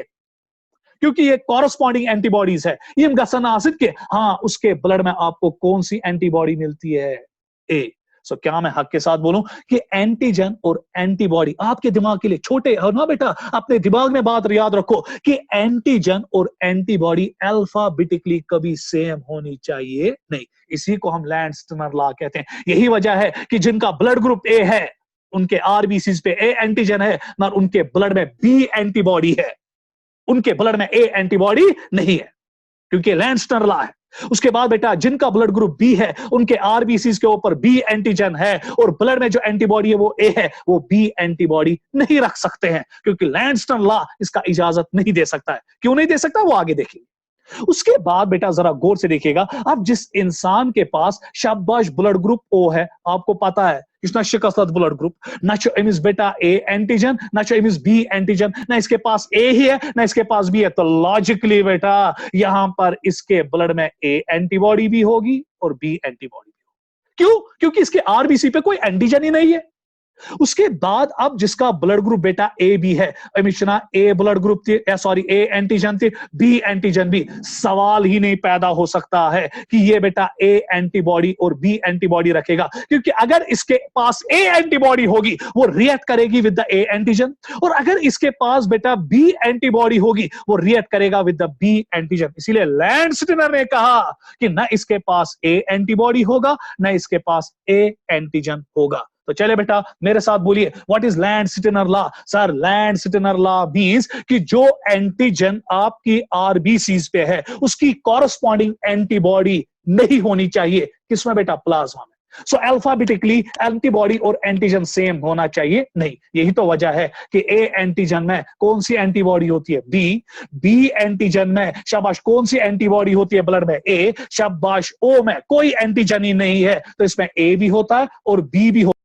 Speaker 1: क्योंकि ये कॉरस्पॉन्डिंग एंटीबॉडीज है, ये गसन आसिन के, हाँ उसके ब्लड में आपको कौन सी एंटीबॉडी मिलती है? ए। सो क्या मैं हक के साथ बोलूं कि एंटीजन और एंटीबॉडी आपके दिमाग के लिए छोटे हो ना बेटा, अपने दिमाग में बात याद रखो कि एंटीजन और एंटीबॉडी अल्फाबेटिकली कभी सेम होनी चाहिए नहीं। इसी को हम लैंडस्टनर लॉ कहते हैं। यही वजह है कि जिनका ब्लड ग्रुप ए है उनके आरबीसी पे ए एंटीजन है, ना उनके ब्लड में बी एंटीबॉडी है, उनके ब्लड में ए एंटीबॉडी नहीं है, क्योंकि लैंडस्टनर लॉ है। उसके बाद बेटा जिनका ब्लड ग्रुप बी है उनके आरबीसी के ऊपर बी एंटीजन है और ब्लड में जो एंटीबॉडी है वो ए है, वो बी एंटीबॉडी नहीं रख सकते हैं, क्योंकि लैंडस्टनर लॉ इसका इजाजत नहीं दे सकता है। क्यों नहीं दे सकता वो आगे देखेंगे। उसके बाद बेटा जरा गौर से देखिएगा, अब जिस इंसान के पास शाबाश ब्लड ग्रुप ओ है, आपको पता है इसना शिकस्त ब्लड ग्रुप, ना चो एमिस बेटा ए एंटीजन, ना चो एमिस बी एंटीजन, ना इसके पास ए ही है ना इसके पास बी है, तो लॉजिकली बेटा यहां पर इसके ब्लड में ए एंटीबॉडी भी होगी और बी एंटीबॉडी भी होगी। क्यों? क्योंकि इसके आरबीसी पे कोई एंटीजन ही नहीं है। उसके बाद अब जिसका ब्लड ग्रुप बेटा ए बी है, मिश्रा ए ब्लड ग्रुप थी, सॉरी ए एंटीजन थी, बी एंटीजन भी, सवाल ही नहीं पैदा हो सकता है कि ये बेटा ए एंटीबॉडी और बी एंटीबॉडी रखेगा, क्योंकि अगर इसके पास ए एंटीबॉडी होगी वो रिएक्ट करेगी विद द ए एंटीजन, और अगर इसके पास बेटा बी एंटीबॉडी होगी वो रिएक्ट करेगा विद द बी एंटीजन। इसीलिए लैंडस्टीनर ने कहा कि ना इसके पास ए एंटीबॉडी होगा ना इसके पास ए एंटीजन होगा। तो चले बेटा मेरे साथ बोलिए, what is Landsteiner law? Sir Landsteiner law means कि जो एंटीजन आपकी आरबीसीज पे है उसकी कॉरस्पॉन्डिंग एंटीबॉडी नहीं होनी चाहिए, किसमें बेटा? प्लाज्मा में। सो अल्फाबेटिकली एंटीबॉडी और एंटीजन सेम होना चाहिए नहीं। यही तो वजह है कि ए एंटीजन में कौन सी एंटीबॉडी होती है? बी। बी एंटीजन में शाबाश कौन सी एंटीबॉडी होती है ब्लड में? ए। शाबाश ओ में कोई एंटीजन ही नहीं है, तो इसमें ए भी होता है और बी भी होता है।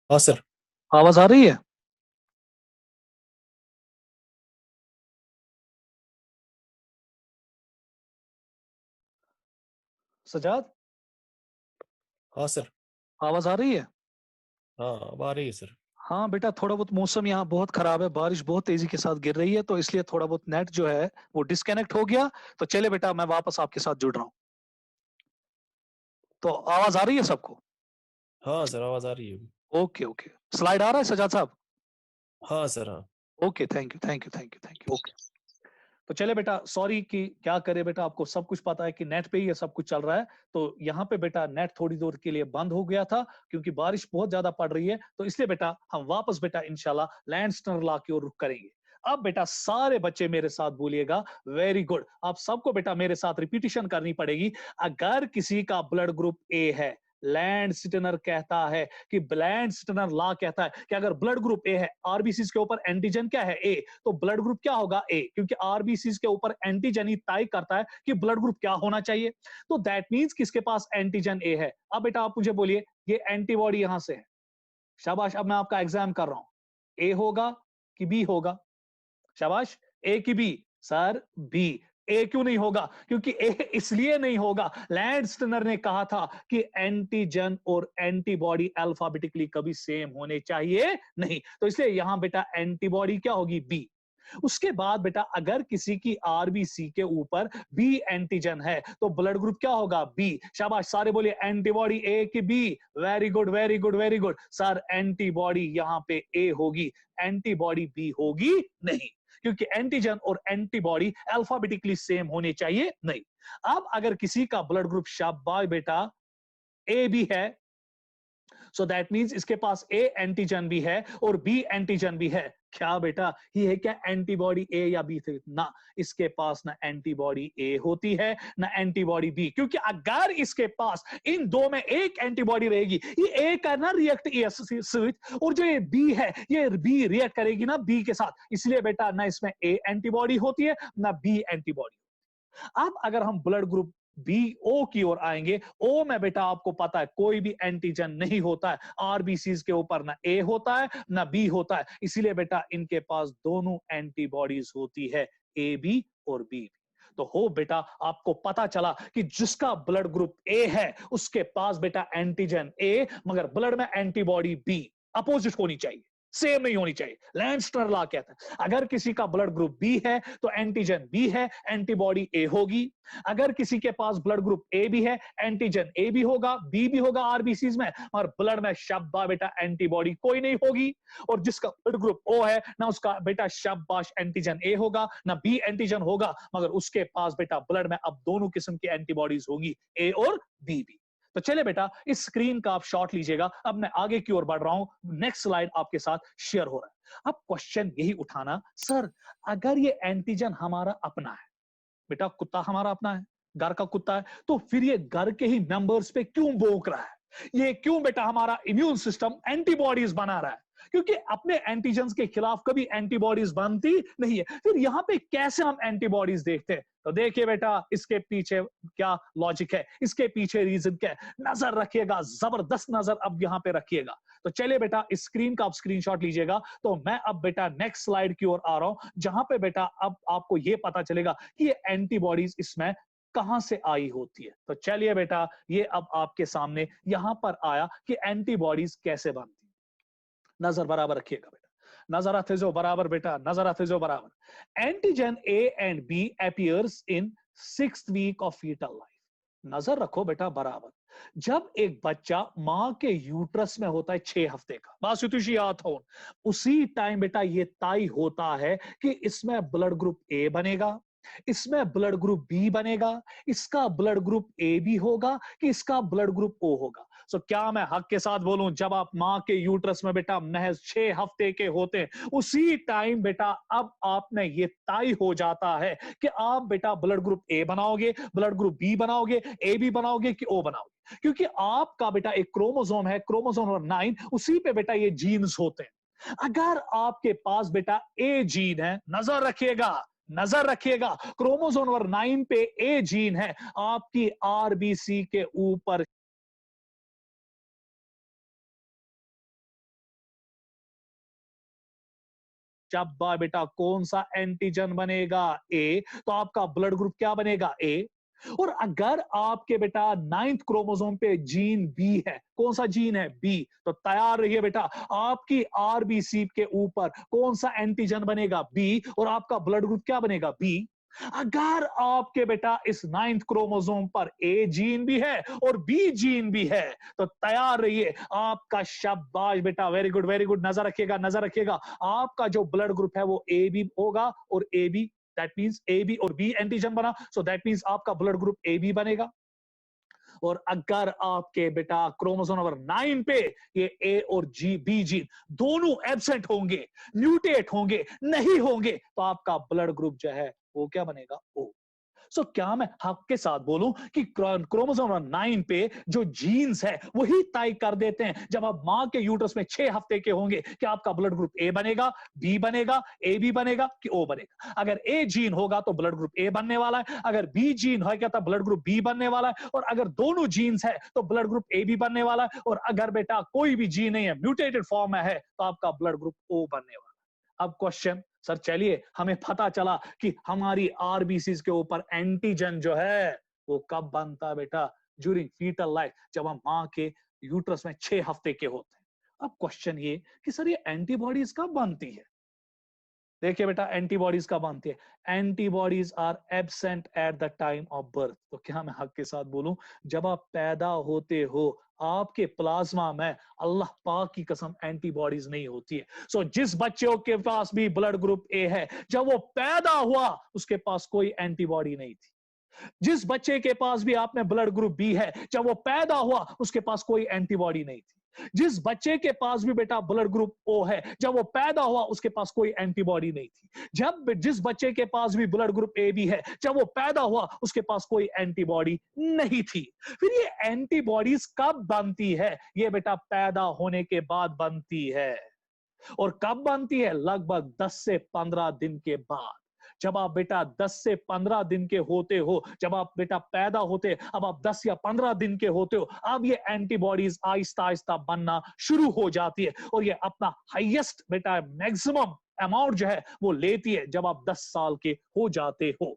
Speaker 2: हाँ सर।
Speaker 1: आवाज आ रही है? सजाद
Speaker 2: हाँ सर।
Speaker 1: आवाज आ रही है?
Speaker 2: हाँ अब आ रही है सर।
Speaker 1: हाँ बेटा, थोड़ा बहुत मौसम यहाँ बहुत खराब है, बारिश बहुत तेजी के साथ गिर रही है, तो इसलिए थोड़ा बहुत नेट जो है वो डिस्कनेक्ट हो गया। तो चले बेटा मैं वापस आपके साथ जुड़ रहा हूँ। तो आवाज आ रही है सबको?
Speaker 2: हाँ सर आवाज आ रही है।
Speaker 1: ओके ओके, स्लाइड आ रहा है सजाद साहब?
Speaker 2: हाँ सर हाँ।
Speaker 1: Okay, thank you thank you thank you thank you. Okay, तो चले बेटा, सॉरी कि क्या करे बेटा, आपको सब कुछ पता है कि नेट पे ही ये सब कुछ चल रहा है। तो यहाँ पे बेटा नेट थोड़ी देर के लिए बंद हो गया था क्योंकि बारिश बहुत ज्यादा पड़ रही है, तो इसलिए बेटा हम वापस बेटा इंशाल्लाह लैंडस्टनर लॉ की ओर रुख करेंगे। अब बेटा सारे बच्चे मेरे साथ बोलिएगा, वेरी गुड। आप सबको बेटा मेरे साथ रिपीटिशन करनी पड़ेगी। अगर किसी का ब्लड ग्रुप ए है, लैंडस्टीनर कहता है कि लैंडस्टीनर लॉ कहता है कि अगर ब्लड ग्रुप ए है, आरबीसी के ऊपर एंटीजन क्या है? ए, तो ब्लड ग्रुप क्या होगा? ए, क्योंकि आरबीसी के ऊपर एंटीजन ही तय करता है कि ब्लड ग्रुप क्या होना चाहिए। तो दैट मींस किसके पास एंटीजन ए है। अब बेटा आप मुझे बोलिए, ये एंटीबॉडी यहां से है, शाबाश। अब मैं आपका एग्जाम कर रहा हूं, ए होगा कि बी होगा? शाबाश, ए की बी? Sir B. ए क्यों नहीं होगा? क्योंकि ए इसलिए नहीं होगा, लैंडस्टनर ने कहा था कि एंटीजन और एंटीबॉडी अल्फाबेटिकली कभी सेम होने चाहिए नहीं, तो इसलिए यहां बेटा एंटीबॉडी क्या होगी? बी। उसके बाद बेटा अगर किसी की आरबीसी के ऊपर बी एंटीजन है तो ब्लड ग्रुप क्या होगा? बी। शाबाश, सारे बोलिए एंटीबॉडी ए की B? Very good very good very good. Sir antibody यहां पे ए होगी, एंटीबॉडी बी होगी नहीं, क्योंकि एंटीजन और एंटीबॉडी अल्फाबेटिकली सेम होने चाहिए नहीं। अब अगर किसी का ब्लड ग्रुप शाबाश बेटा ए भी है, सो दैट मींस इसके पास ए एंटीजन भी है और बी एंटीजन भी है। क्या बेटा ये है क्या एंटीबॉडी ए या बी थे? ना, इसके पास ना एंटीबॉडी ए होती है ना एंटीबॉडी बी, क्योंकि अगर इसके पास इन दो में एक एंटीबॉडी रहेगी, ये ए का ना रिएक्ट ए स्विच, और जो ये बी है ये बी रिएक्ट करेगी ना बी के साथ, इसलिए बेटा ना इसमें ए एंटीबॉडी होती है ना बी एंटीबॉडी। अब अगर हम ब्लड ग्रुप बी ओ की ओर आएंगे, ओ में बेटा आपको पता है कोई भी एंटीजन नहीं होता है, आरबीसीज के ऊपर ना ए होता है ना बी होता है, इसीलिए बेटा इनके पास दोनों एंटीबॉडीज होती है, ए बी और बी। तो हो बेटा आपको पता चला कि जिसका ब्लड ग्रुप ए है उसके पास बेटा एंटीजन ए मगर ब्लड में एंटीबॉडी बी, अपोजिट होनी चाहिए, सेम नहीं होनी चाहिए। लैंडस्टर लॉ कहता है अगर किसी का ब्लड ग्रुप बी है तो एंटीजन बी है, एंटीबॉडी ए होगी। अगर किसी के पास ब्लड ग्रुप ए भी है, एंटीजन ए भी होगा बी भी होगा आरबीसीज में, और ब्लड में शब्बा बेटा एंटीबॉडी कोई नहीं होगी। और जिसका ब्लड ग्रुप ओ है ना उसका बेटा शाबाश एंटीजन ए होगा ना बी एंटीजन होगा, मगर उसके पास बेटा ब्लड में अब दोनों किस्म की एंटीबॉडीज होगी, ए और बी भी। तो चले बेटा इस स्क्रीन का आप शॉट लीजिएगा, अब मैं आगे की ओर बढ़ रहा हूं, नेक्स्ट स्लाइड आपके साथ शेयर हो रहा है। अब क्वेश्चन यही उठाना, सर अगर ये एंटीजन हमारा अपना है, बेटा कुत्ता हमारा अपना है, घर का कुत्ता है, तो फिर ये घर के ही मेंबर्स पे क्यों भौंक रहा है? ये क्यों बेटा हमारा इम्यून सिस्टम एंटीबॉडीज बना रहा है? क्योंकि अपने एंटीजन्स के खिलाफ कभी एंटीबॉडीज बनती नहीं है। फिर यहां पे कैसे हम एंटीबॉडीज देखते हैं? तो देखिए बेटा, इसके पीछे क्या लॉजिक है, इसके पीछे रीजन क्या है, नजर रखिएगा, जबरदस्त नजर अब यहां पे रखिएगा। तो चलिए बेटा, इस स्क्रीन का आप स्क्रीनशॉट लीजिएगा। तो मैं अब बेटा नेक्स्ट स्लाइड की ओर आ रहा हूं, जहां पे बेटा अब आपको यह पता चलेगा कि ये एंटीबॉडीज इसमें कहां से आई होती है। तो चलिए बेटा, ये अब आपके सामने यहां पर आया कि एंटीबॉडीज कैसे बनती है। नजर बराबर रखिएगा बेटा, नजर हफिजो बराबर बेटा, नजर हफिजो बराबर। Antigen A and B appears in 6th week of fetal life. नजर रखो बेटा बराबर। जब एक बच्चा मां के यूट्रस में होता है 6 हफ्ते का, बासुतुशी आथोन, उसी टाइम बेटा ये तय होता है कि इसमें ब्लड ग्रुप ए बनेगा, इसमें ब्लड ग्रुप बी बनेगा, इसका ब्लड ग्रुप ए बी होगा कि इसका ब्लड ग्रुप ओ होगा। सो क्या मैं हक के साथ बोलूं, जब आप मां के यूट्रस में बेटा महज 6 हफ्ते के होते हैं, उसी टाइम बेटा अब आपने ये तय हो जाता है कि आप बेटा ब्लड ग्रुप ए बनाओगे, ब्लड ग्रुप बी बनाओगे, ए बी बनाओगे कि ओ बनाओगे। क्योंकि आपका बेटा एक क्रोमोसोम है, क्रोमोसोम नंबर 9, उसी पे बेटा ये जीन्स होते हैं। अगर आपके पास बेटा ए जीन है, नजर रखिएगा, नजर रखिएगा, क्रोमोसोम नंबर 9 पे ए जीन है, आपकी आरबीसी के ऊपर जब बेटा कौन सा एंटीजन बनेगा? ए। तो आपका ब्लड ग्रुप क्या बनेगा? ए। और अगर आपके बेटा 9th क्रोमोसोम पे जीन बी है, कौन सा जीन है? बी। तो तैयार रहिए बेटा, आपकी आरबीसी के ऊपर कौन सा एंटीजन बनेगा? बी। और आपका ब्लड ग्रुप क्या बनेगा? बी। अगर आपके बेटा इस 9th क्रोमोसोम पर ए जीन भी है और बी जीन भी है, तो तैयार रहिए, आपका शाबाश बेटा, वेरी गुड वेरी गुड, नजर रखिएगा, नजर रखिएगा, आपका जो ब्लड ग्रुप है वो ए बी होगा और A B, that means A B और बी एंटीजन बना, सो दैट मींस आपका ब्लड ग्रुप ए बी बनेगा। और अगर आपके बेटा क्रोमोसोम नंबर 9 पे ये ए और जी बी जीन दोनों एब्सेंट होंगे, म्यूटेट होंगे, नहीं होंगे, तो आपका ब्लड ग्रुप जो है वो क्या बनेगा? ओ। सो क्या मैं हक के साथ बोलूं कि क्रोमोसोम 9 पे जो जीन्स है वही तय कर देते हैं, जब आप मां के यूट्रस में 6 हफ्ते के होंगे, कि आपका ब्लड ग्रुप ए बनेगा, बी बनेगा, ए बी बनेगा कि ओ बनेगा। अगर ए जीन होगा तो ब्लड ग्रुप ए बनने वाला है, अगर बी जीन है क्या तो ब्लड ग्रुप बी बनने वाला है, और अगर दोनों जीन्स है तो ब्लड ग्रुप ए बी बनने वाला है, और अगर बेटा कोई भी जीन नहीं है, म्यूटेटेड फॉर्म में है, तो आपका ब्लड ग्रुप ओ बनने वाला है। अब क्वेश्चन, सर चलिए हमें पता चला कि हमारी आरबीसी के ऊपर एंटीजन जो है वो कब बनता है बेटा? ड्यूरिंग फीटल लाइफ, जब हम मां के यूट्रस में 6 हफ्ते के होते हैं। अब क्वेश्चन ये कि सर ये एंटीबॉडीज कब बनती है? देखिए बेटा, एंटीबॉडीज कब बनती है? Antibodies are absent at the time of birth. तो क्या मैं हक के साथ बोलूं, जब आप पैदा होते हो, आपके प्लाज्मा में अल्लाह पाक की कसम एंटीबॉडीज नहीं होती है। सो जिस बच्चों के पास भी ब्लड ग्रुप ए है, जब वो पैदा हुआ उसके पास कोई एंटीबॉडी नहीं थी। जिस बच्चे के पास भी आपने ब्लड ग्रुप बी है, जब वो पैदा हुआ उसके पास कोई एंटीबॉडी नहीं थी। जिस बच्चे के पास भी बेटा ब्लड ग्रुप ओ है, जब वो पैदा हुआ उसके पास कोई एंटीबॉडी नहीं थी। जब जिस बच्चे के पास भी ब्लड ग्रुप ए बी है, जब वो पैदा हुआ उसके पास कोई एंटीबॉडी नहीं थी। फिर ये एंटीबॉडीज कब बनती है? ये बेटा पैदा होने के बाद बनती है। और कब बनती है? लगभग 10 से 15 दिन के बाद। जब आप बेटा 10 से 15 दिन के होते हो, जब आप बेटा पैदा होते, अब आप 10 या 15 दिन के होते हो, अब ये एंटीबॉडीज आहिस्ता आहिस्ता बनना शुरू हो जाती है, और ये अपना हाईएस्ट बेटा मैक्सिमम अमाउंट जो है वो लेती है जब आप 10 साल के हो जाते हो।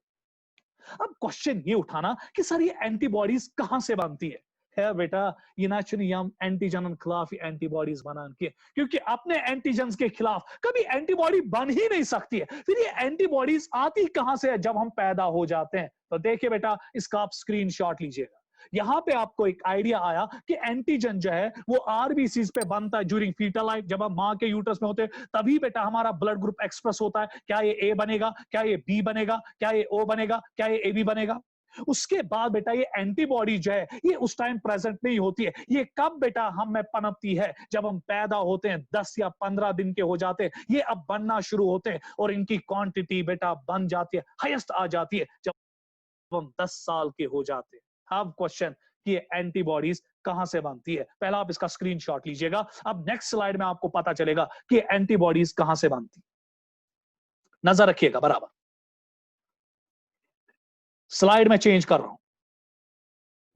Speaker 1: अब क्वेश्चन ये उठाना कि सर ये एंटीबॉडीज कहां से बनती है बेटा, ये नेचुरली हम एंटीजन खिलाफ ही एंटीबॉडीज बना के, क्योंकि अपने एंटीजन के खिलाफ कभी एंटीबॉडी बन ही नहीं सकती है। फिर ये एंटीबॉडीज आती कहां से है? जब हम पैदा हो जाते हैं। तो देखिए बेटा, इसका आप स्क्रीनशॉट लीजिएगा। यहां पे आपको एक आइडिया आया कि एंटीजन जो है वो आरबीसीज पे बनता है ड्यूरिंग फीटल लाइफ, जब हम मां के यूट्रस में होते हैं, तभी बेटा हमारा ब्लड ग्रुप एक्सप्रेस होता है। क्या ये ए बनेगा? क्या ये बी बनेगा? क्या ये ओ बनेगा? क्या ये ए बी बनेगा? उसके बाद बेटा ये एंटीबॉडी जो है ये उस टाइम प्रेजेंट नहीं होती है। ये कब बेटा हम में पनपती है? जब हम पैदा होते हैं, 10 या 15 दिन के हो जाते हैं, ये अब बनना शुरू होते हैं, और इनकी क्वांटिटी बेटा बन जाती है, हाईएस्ट आ जाती है जब हम 10 साल के हो जाते हैं। अब क्वेश्चन कि ये एंटीबॉडीज कहां से बनती है? पहला आप इसका स्क्रीनशॉट लीजिएगा। अब नेक्स्ट स्लाइड में आपको पता चलेगा कि एंटीबॉडीज कहां से बनती। नजर रखिएगा बराबर। स्लाइड में चेंज कर रहा हूं,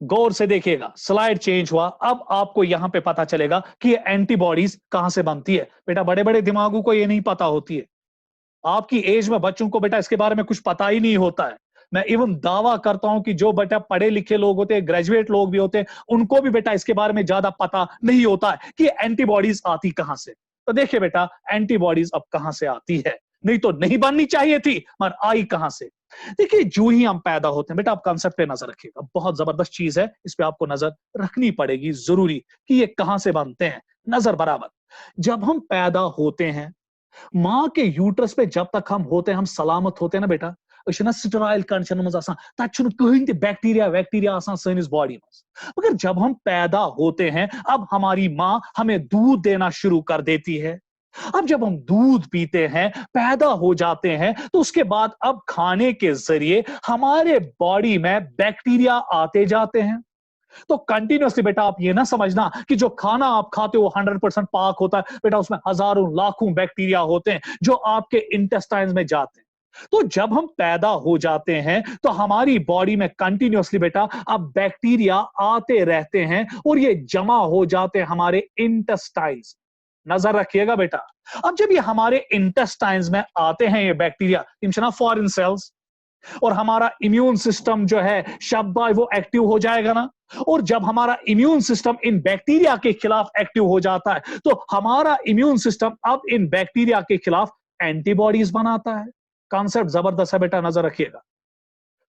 Speaker 1: गौर से देखिएगा। स्लाइड चेंज हुआ। अब आपको यहां पे पता चलेगा कि एंटीबॉडीज कहां से बनती है। बेटा बड़े बड़े दिमागों को ये नहीं पता होती है। आपकी एज में बच्चों को बेटा इसके बारे में कुछ पता ही नहीं होता है। मैं इवन दावा करता हूं कि जो बेटा पढ़े लिखे लोग होते हैं, ग्रेजुएट लोग भी होते हैं, उनको भी बेटा इसके बारे में ज्यादा पता नहीं होता है कि एंटीबॉडीज आती कहां से। तो देखिए बेटा, एंटीबॉडीज अब कहां से आती है। नहीं तो नहीं बननी चाहिए थी, मगर आई कहां से। देखिए, जो ही हम पैदा होते हैं बेटा, आप कंसेप्ट पे नजर रखिएगा। बहुत जबरदस्त चीज है, इस पे आपको नजर रखनी पड़ेगी जरूरी कि ये कहां से बनते हैं। नजर बराबर। जब हम पैदा होते हैं, मां के यूट्रस पे जब तक हम होते हैं, हम सलामत होते हैं ना बेटा, स्टेराइल कंडीशन में कहीं बैक्टीरिया सैनिस बॉडी में। मगर जब हम पैदा होते हैं, अब हमारी मां हमें दूध देना शुरू कर देती है। अब जब हम दूध पीते हैं, पैदा हो जाते हैं, तो उसके बाद अब खाने के जरिए हमारे बॉडी में बैक्टीरिया आते जाते हैं। तो कंटिन्यूसली बेटा आप ये ना समझना कि जो खाना आप खाते हो 100% पाक होता है। बेटा उसमें हजारों लाखों बैक्टीरिया होते हैं जो आपके इंटेस्टाइन्स में जाते हैं। तो जब हम पैदा हो जाते हैं, तो हमारी बॉडी में कंटिन्यूसली बेटा अब बैक्टीरिया आते रहते हैं और ये जमा हो जाते हैं हमारे इंटेस्टाइन्स। नजर रखिएगा बेटा। अब जब ये हमारे इंटेस्टाइन्स में आते हैं ये बैक्टीरिया, फॉरेन सेल्स, और हमारा इम्यून सिस्टम जो है शाबाश वो एक्टिव हो जाएगा ना। और जब हमारा इम्यून सिस्टम इन बैक्टीरिया के खिलाफ एक्टिव हो जाता है, तो हमारा इम्यून सिस्टम अब इन बैक्टीरिया के खिलाफ एंटीबॉडीज बनाता है। कॉन्सेप्ट जबरदस्त है बेटा, नजर रखिएगा।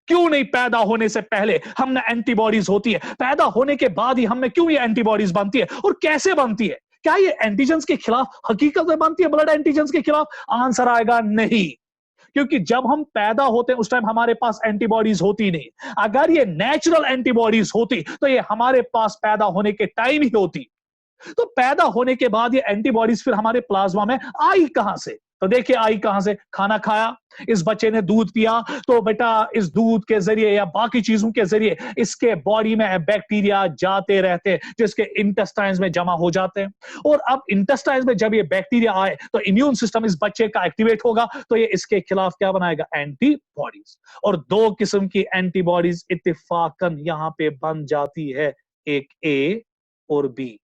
Speaker 1: क्यों नहीं पैदा होने से पहले हमने एंटीबॉडीज होती है, पैदा होने के बाद ही हमें क्यों ये एंटीबॉडीज बनती है और कैसे बनती है? क्या ये एंटीजेंस के खिलाफ हकीकत में बनती है, ब्लड एंटीजेंस के खिलाफ? आंसर आएगा नहीं, क्योंकि जब हम पैदा होते हैं उस टाइम हमारे पास एंटीबॉडीज होती नहीं। अगर ये नेचुरल एंटीबॉडीज होती तो ये हमारे पास पैदा होने के टाइम ही होती। तो पैदा होने के बाद ये एंटीबॉडीज फिर हमारे प्लाज्मा में आई कहां से? तो देखिए आई कहां से। खाना खाया, इस बच्चे ने दूध पिया, तो बेटा इस दूध के जरिए या बाकी चीजों के जरिए इसके बॉडी में बैक्टीरिया जाते रहते हैं, जिसके इंटेस्टाइन्स में जमा हो जाते हैं। और अब इंटेस्टाइन्स में जब ये बैक्टीरिया आए, तो इम्यून सिस्टम इस बच्चे का एक्टिवेट होगा, तो ये इसके खिलाफ क्या बनाएगा? एंटीबॉडीज। और दो किस्म की एंटीबॉडीज इत्तेफाकन यहां पे बन जाती है, एक ए और बी।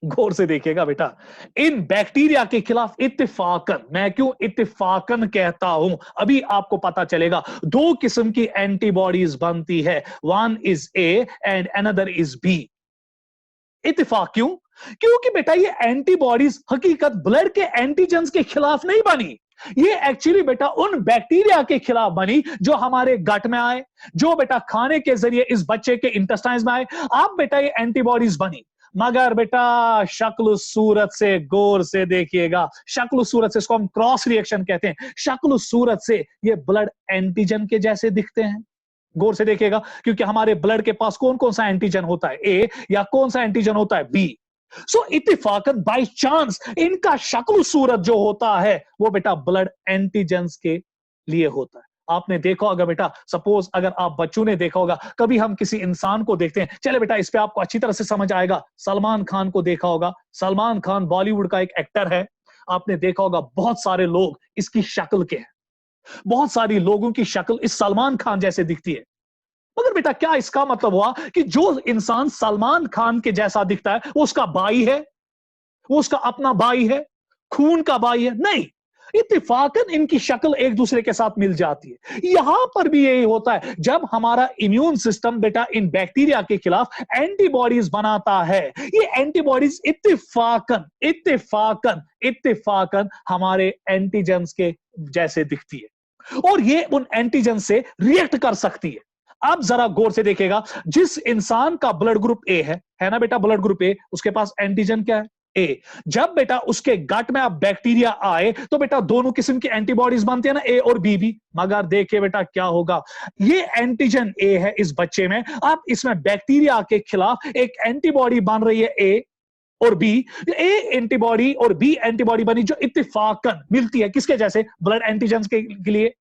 Speaker 1: गौर से देखिएगा बेटा, इन बैक्टीरिया के खिलाफ इत्तेफाकन, मैं क्यों इत्तेफाकन कहता हूं अभी आपको पता चलेगा, दो किस्म की एंटीबॉडीज बनती है। One is A and another is B. इत्तेफाक क्यों? क्योंकि बेटा ये एंटीबॉडीज हकीकत ब्लड के एंटीजेंस के खिलाफ नहीं बनी, ये एक्चुअली बेटा उन बैक्टीरिया के खिलाफ बनी जो हमारे गट में आए, जो बेटा खाने के जरिए इस बच्चे के इंटेस्टाइन्स में आए। अब बेटा ये एंटीबॉडीज बनी, मगर बेटा शक्ल सूरत से, गौर से देखिएगा, शक्ल सूरत से, इसको हम क्रॉस रिएक्शन कहते हैं, शक्ल सूरत से ये ब्लड एंटीजन के जैसे दिखते हैं। गौर से देखिएगा, क्योंकि हमारे ब्लड के पास कौन कौन सा एंटीजन होता है? ए, या कौन सा एंटीजन होता है? बी। सो इत्तेफाकन बाय चांस इनका शक्ल सूरत जो होता है वो बेटा ब्लड एंटीजेंस के लिए होता है। आपने देखा होगा बेटा, सपोज अगर आप बच्चों ने देखा होगा, कभी हम किसी इंसान को देखते हैं, चले बेटा इस पे आपको अच्छी तरह से समझ आएगा, सलमान खान को देखा होगा। सलमान खान बॉलीवुड का एक एक्टर है, आपने देखा होगा बहुत सारे लोग इसकी शक्ल के हैं, बहुत सारी लोगों की शक्ल इस सलमान खान जैसे दिखती है। मगर बेटा क्या इसका मतलब हुआ कि जो इंसान सलमान खान के जैसा दिखता है वो उसका भाई है, वो उसका अपना भाई है, खून का भाई है? नहीं, इत्तेफाकन इनकी शक्ल एक दूसरे के साथ मिल जाती है। यहां पर भी यही होता है, जब हमारा इम्यून सिस्टम बेटा इन बैक्टीरिया के खिलाफ एंटीबॉडीज बनाता है, ये एंटीबॉडीज इत्तेफाकन इत्तेफाकन इत्तेफाकन हमारे एंटीजेंस के जैसे दिखती है और ये उन एंटीजन से रिएक्ट कर सकती है। अब जरा गौर से देखिएगा, जिस इंसान का ब्लड ग्रुप ए है ना बेटा, ब्लड ग्रुप ए, उसके पास एंटीजन क्या है? ए। जब बेटा उसके गट में अब बैक्टीरिया आए तो बेटा दोनों किस्म की एंटीबॉडीज बनती है ना, ए और बी भी। मगर देखिए बेटा क्या होगा, ये एंटीजन ए है इस बच्चे में, अब इसमें बैक्टीरिया के खिलाफ एक एंटीबॉडी बन रही है, ए और बी। ए एंटीबॉडी और बी एंटीबॉडी बनी जो इत्तेफाकन मिलती है किसके जैसे? ब्लड एंटीजन के लिए।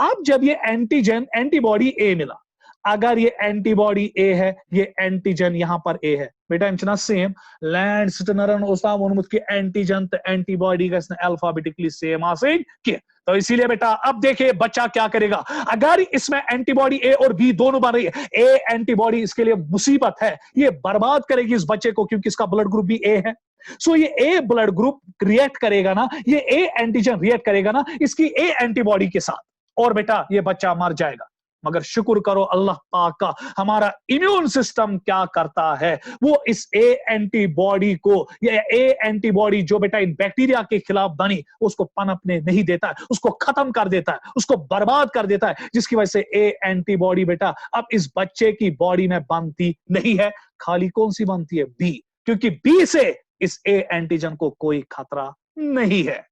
Speaker 1: अब जब ये एंटीजन एंटीबॉडी ए मिला, अगर ये एंटीबॉडी ए है, ये एंटीजन यहां पर ए है बेटा, इंचना सेम लैंड स्टनरन उस्ताम उनमुत की एंटीजन तो एंटीबॉडी का इसने अल्फाबेटिकली सेम आसिन किया। तो इसीलिए बेटा अब देखिए बच्चा क्या करेगा, अगर इसमें एंटीबॉडी ए और बी दोनों बन रही है, ए एंटीबॉडी इसके लिए मुसीबत है, ये बर्बाद करेगी इस बच्चे को, क्योंकि इसका ब्लड ग्रुप भी ए है। सो ये ए ब्लड ग्रुप रिएक्ट करेगा ना, ये ए एंटीजन रिएक्ट करेगा ना इसकी ए एंटीबॉडी के साथ, और बेटा ये बच्चा मर जाएगा। मगर शुक्र करो अल्लाह पाक का, हमारा इम्यून सिस्टम क्या करता है, वो इस ए एंटीबॉडी को, ये ए एंटीबॉडी जो बेटा इन बैक्टीरिया के खिलाफ बनी, उसको पनपने नहीं देता है, उसको खत्म कर देता है, उसको बर्बाद कर देता है, जिसकी वजह से ए एंटीबॉडी बेटा अब इस बच्चे की बॉडी में बनती नहीं है। खाली कौन सी बनती है, बी, क्योंकि बी से इस ए एंटीजन को कोई खतरा नहीं है।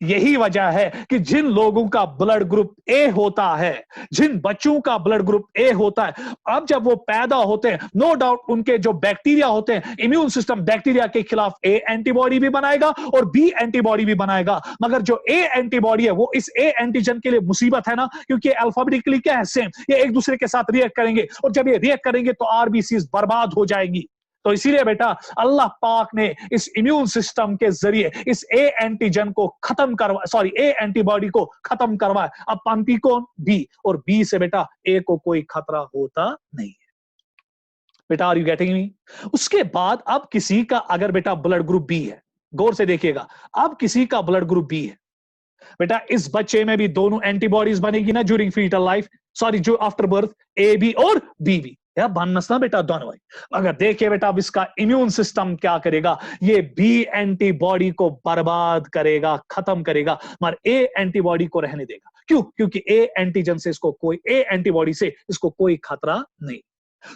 Speaker 1: यही वजह है कि जिन लोगों का ब्लड ग्रुप ए होता है, जिन बच्चों का ब्लड ग्रुप ए होता है, अब जब वो पैदा होते हैं, नो डाउट उनके जो बैक्टीरिया होते हैं, इम्यून सिस्टम बैक्टीरिया के खिलाफ ए एंटीबॉडी भी बनाएगा और बी एंटीबॉडी भी बनाएगा। मगर जो ए एंटीबॉडी है वो इस ए एंटीजन के लिए मुसीबत है ना, क्योंकि अल्फाबेटिकली क्या है, सेम, ये एक दूसरे के साथ रिएक्ट करेंगे, और जब ये रिएक्ट करेंगे तो आरबीसीज बर्बाद हो जाएंगी। तो इसीलिए बेटा अल्लाह पाक ने इस इम्यून सिस्टम के जरिए इस ए एंटीजन को खत्म करवा, सॉरी ए एंटीबॉडी को खत्म करवाया। अब पंपी कौन, बी, और बी से बेटा ए को कोई खतरा होता नहीं है। बेटा आर यू गेटिंग मी? उसके बाद अब किसी का अगर बेटा ब्लड ग्रुप बी है, गौर से देखिएगा, अब किसी का ब्लड ग्रुप बी है बेटा, इस बच्चे में भी दोनों एंटीबॉडीज बनेगी ना ड्यूरिंग फीटल लाइफ, सॉरी जो आफ्टर बर्थ, ए बी और बी बी, या बनना बेटा दोनों भाई। अगर देखिए बेटा अब इसका इम्यून सिस्टम क्या करेगा, ये बी एंटीबॉडी को बर्बाद करेगा, खत्म करेगा, मगर ए एंटीबॉडी को रहने देगा। क्यों? क्योंकि ए एंटीजन से इसको कोई, ए एंटीबॉडी से इसको कोई खतरा नहीं।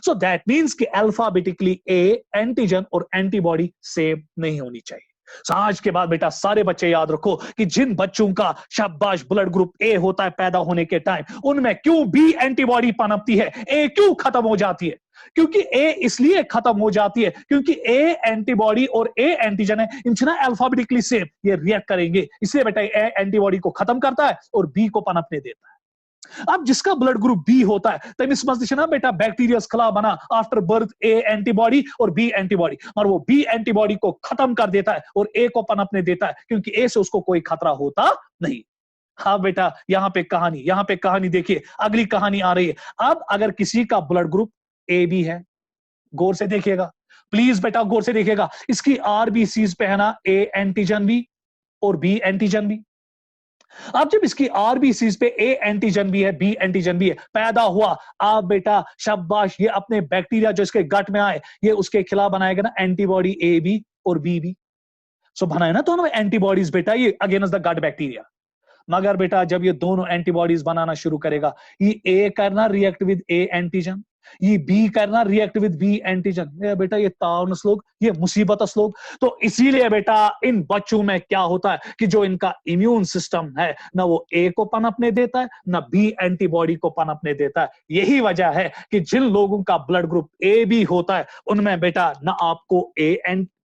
Speaker 1: सो दैट मीन्स कि अल्फाबेटिकली ए एंटीजन और एंटीबॉडी सेम नहीं होनी चाहिए। आज के बाद बेटा सारे बच्चे याद रखो कि जिन बच्चों का शाबाश ब्लड ग्रुप ए होता है पैदा होने के टाइम, उनमें क्यों बी एंटीबॉडी पनपती है, ए क्यों खत्म हो जाती है? क्योंकि ए इसलिए खत्म हो जाती है क्योंकि ए एंटीबॉडी और ए एंटीजन है, इनसे ना अल्फाबेटिकली सेम, ये रिएक्ट करेंगे, इसलिए बेटा ए एंटीबॉडी को खत्म करता है और बी को पनपने देता है। अब जिसका ब्लड ग्रुप बी होता है तमिस मस्तिष्क ना बेटा बैक्टीरिया खिलाफ बना आफ्टर बर्थ ए एंटीबॉडी और बी एंटीबॉडी, और वो बी एंटीबॉडी को खत्म कर देता है और ए को पनपने देता है, क्योंकि ए से उसको कोई खतरा होता नहीं। हाँ बेटा यहाँ पे कहानी देखिए, अगली कहानी आ रही है। अब अगर किसी का ब्लड ग्रुप ए बी है, गौर से देखिएगा प्लीज बेटा, गौर से देखिएगा, इसकी आरबीसीज पे है ना ए एंटीजन भी और बी एंटीजन भी। अब जब इसकी आरबीसीज पे ए एंटीजन भी है, बी एंटीजन भी है, पैदा हुआ, अब बेटा शाबाश, ये अपने बैक्टीरिया जो इसके गट में आए, ये उसके खिलाफ बनाएगा ना एंटीबॉडी ए बी और बी बी। सो बनाए ना दोनों एंटीबॉडीज बेटा, ये अगेंस्ट द गट बैक्टीरिया। मगर बेटा जब ये दोनों एंटीबॉडीज बनाना शुरू करेगा, ये ए करना रिएक्ट विद ए एंटीजन, ये बी करना रिएक्ट विद बी एंटीजन, ये बेटा ये तावन स्लोग, ये मुसीबत स्लोग। तो इसीलिए बेटा इन बच्चों में क्या होता है कि जो इनका इम्यून सिस्टम है ना वो ए को पनपने देता है ना बी एंटीबॉडी को पनपने देता है। यही वजह है कि जिन लोगों का ब्लड ग्रुप ए बी होता है उनमें बेटा ना आपको ए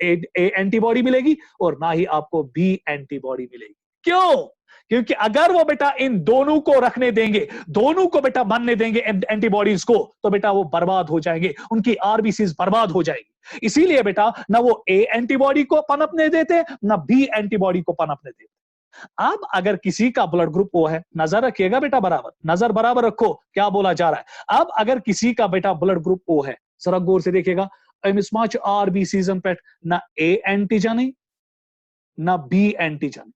Speaker 1: एंटीबॉडी मिलेगी और ना ही आपको बी एंटीबॉडी मिलेगी। क्यों? क्योंकि अगर वो बेटा इन दोनों को रखने देंगे, दोनों को बेटा बनने देंगे एंटीबॉडीज को, तो बेटा वो बर्बाद हो जाएंगे, उनकी आरबीसीज बर्बाद हो जाएगी। इसीलिए बेटा ना वो ए एंटीबॉडी को पनपने देते ना बी एंटीबॉडी को पनपने देते। अब अगर किसी का ब्लड ग्रुप ओ है, नजर रखिएगा बेटा, बराबर नजर बराबर रखो क्या बोला जा रहा है। अब अगर किसी का बेटा ब्लड ग्रुप ओ है, जरा गौर से देखिएगा, आरबीसीज पे ना ए एंटीजन है ना बी एंटीजन।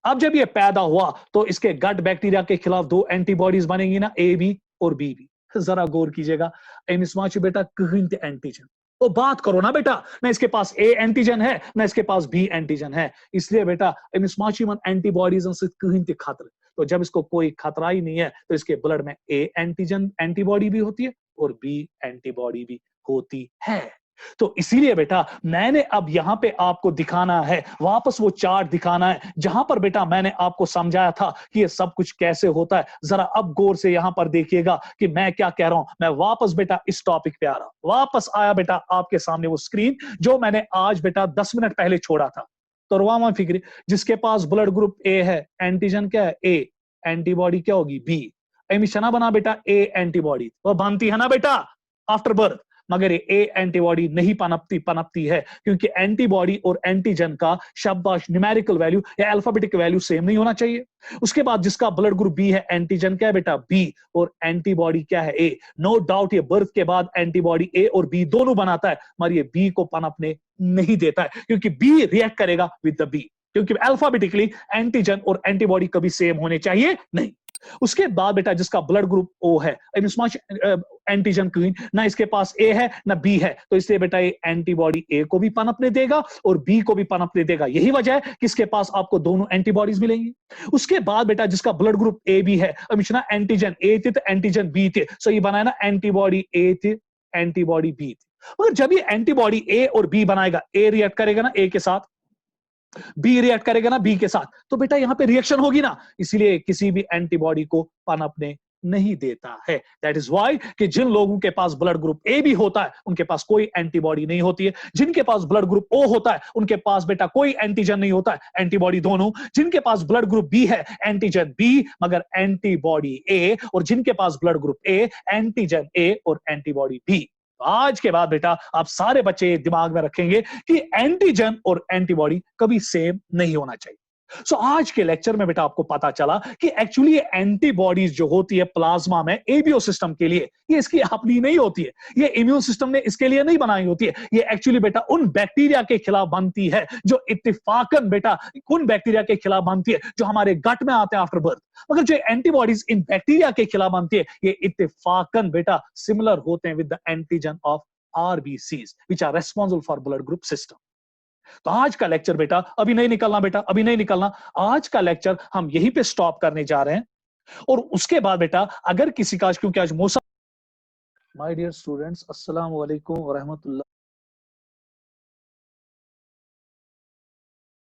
Speaker 1: अब जब ये पैदा हुआ तो इसके गट बैक्टीरिया के खिलाफ दो एंटीबॉडीज बनेंगी ना, ए बी और बी बी। जरा गौर कीजिएगा, बेटा कहीं एंटीजन, तो बात करो ना बेटा, ना इसके पास ए एंटीजन है ना इसके पास बी एंटीजन है, इसलिए बेटा एंटीबॉडीज से कहीं खतरे। तो जब इसको कोई खतरा ही नहीं है तो इसके ब्लड में ए एंटीजन एंटीबॉडी भी होती है और बी एंटीबॉडी भी होती है। तो इसीलिए बेटा मैंने अब यहां पे आपको दिखाना है, वापस वो चार्ट दिखाना है जहां पर बेटा मैंने आपको समझाया था कि ये सब कुछ कैसे होता है। जरा अब गौर से यहां पर देखिएगा कि मैं क्या कह रहा हूं। मैं वापस बेटा इस टॉपिक पे आ रहा हूं, वापस आया बेटा आपके सामने वो स्क्रीन जो मैंने आज बेटा 10 मिनट पहले छोड़ा था। तो रवामा फिक्री, जिसके पास ब्लड ग्रुप ए है, एंटीजन क्या है ए, एंटीबॉडी क्या होगी बी। एमिशन बना बेटा ए एंटीबॉडी, वो बनती है ना बेटा आफ्टर बर्थ, मगर ये ए एंटीबॉडी नहीं पनपती है, क्योंकि एंटीबॉडी और एंटीजन का शाबाश न्यूमेरिकल वैल्यू या अल्फाबेटिक वैल्यू सेम नहीं होना चाहिए। उसके बाद जिसका ब्लड ग्रुप बी है, एंटीजन क्या है बेटा बी और एंटीबॉडी क्या है ए। नो डाउट ये बर्थ के बाद एंटीबॉडी ए और बी दोनों बनाता है, मगर ये बी को पनपने नहीं देता है, क्योंकि बी रिएक्ट करेगा विद द बी, क्योंकि अल्फाबेटिकली एंटीजन और एंटीबॉडी कभी सेम होने चाहिए नहीं। उसके बाद बेटा जिसका ब्लड ग्रुप ओ है, एंटीजन क्वीन, ना इसके पास ए है ना बी है, तो इसलिए बेटा ये एंटीबॉडी ए को भी पनपने देगा और बी को भी पनपने देगा। यही वजह है कि इसके पास आपको दोनों एंटीबॉडीज मिलेंगी। उसके बाद बेटा जिसका ब्लड ग्रुप ए बी है, हमेशा एंटीजन ए थे तो एंटीजन बी थे, सो ये बनाया ना एंटीबॉडी ए थे एंटीबॉडी बी थे। मगर जब ये एंटीबॉडी ए और बी बनाएगा, ए रिएक्ट करेगा ना ए के साथ, बी रिएक्ट करेगा ना बी के साथ, तो बेटा यहां पे रिएक्शन होगी ना, इसलिए किसी भी एंटीबॉडी को पनपने नहीं देता है। दैट इज व्हाई कि जिन लोगों के पास ब्लड ग्रुप ए भी होता है उनके पास कोई एंटीबॉडी नहीं होती है, जिनके पास ब्लड ग्रुप ओ होता है उनके पास बेटा कोई एंटीजन नहीं होता है, एंटीबॉडी दोनों। जिनके पास ब्लड ग्रुप बी है, एंटीजन बी मगर एंटीबॉडी ए, और जिनके पास blood group A, antigen A और एंटीबॉडी बी। आज के बाद बेटा आप सारे बच्चे दिमाग में रखेंगे कि एंटीजन और एंटीबॉडी कभी सेम नहीं होना चाहिए। सो आज के लेक्चर में बेटा आपको पता चला कि एक्चुअली ये एंटीबॉडीज जो होती है प्लाज्मा में एबीओ सिस्टम के लिए, ये इसकी अपनी नहीं होती है, ये इम्यून सिस्टम ने इसके लिए नहीं बनाई होती है। ये एक्चुअली बेटा उन बैक्टीरिया के खिलाफ बनती है जो इत्तेफाकन बेटा उन बैक्टीरिया के खिलाफ बनती है जो हमारे गट में आते हैं आफ्टर बर्थ। मगर जो एंटीबॉडीज इन बैक्टीरिया के खिलाफ बनती है, ये इत्तेफाकन बेटा सिमिलर होते हैं with the antigen of RBCs which are responsible for blood group system. तो आज का लेक्चर बेटा अभी नहीं निकलना, बेटा अभी नहीं निकलना, आज का लेक्चर हम यहीं पे स्टॉप करने जा रहे हैं। और उसके बाद बेटा अगर किसी का, क्योंकि आज मौसम, माय डियर स्टूडेंट्स अस्सलाम वालेकुम व रहमतुल्लाह।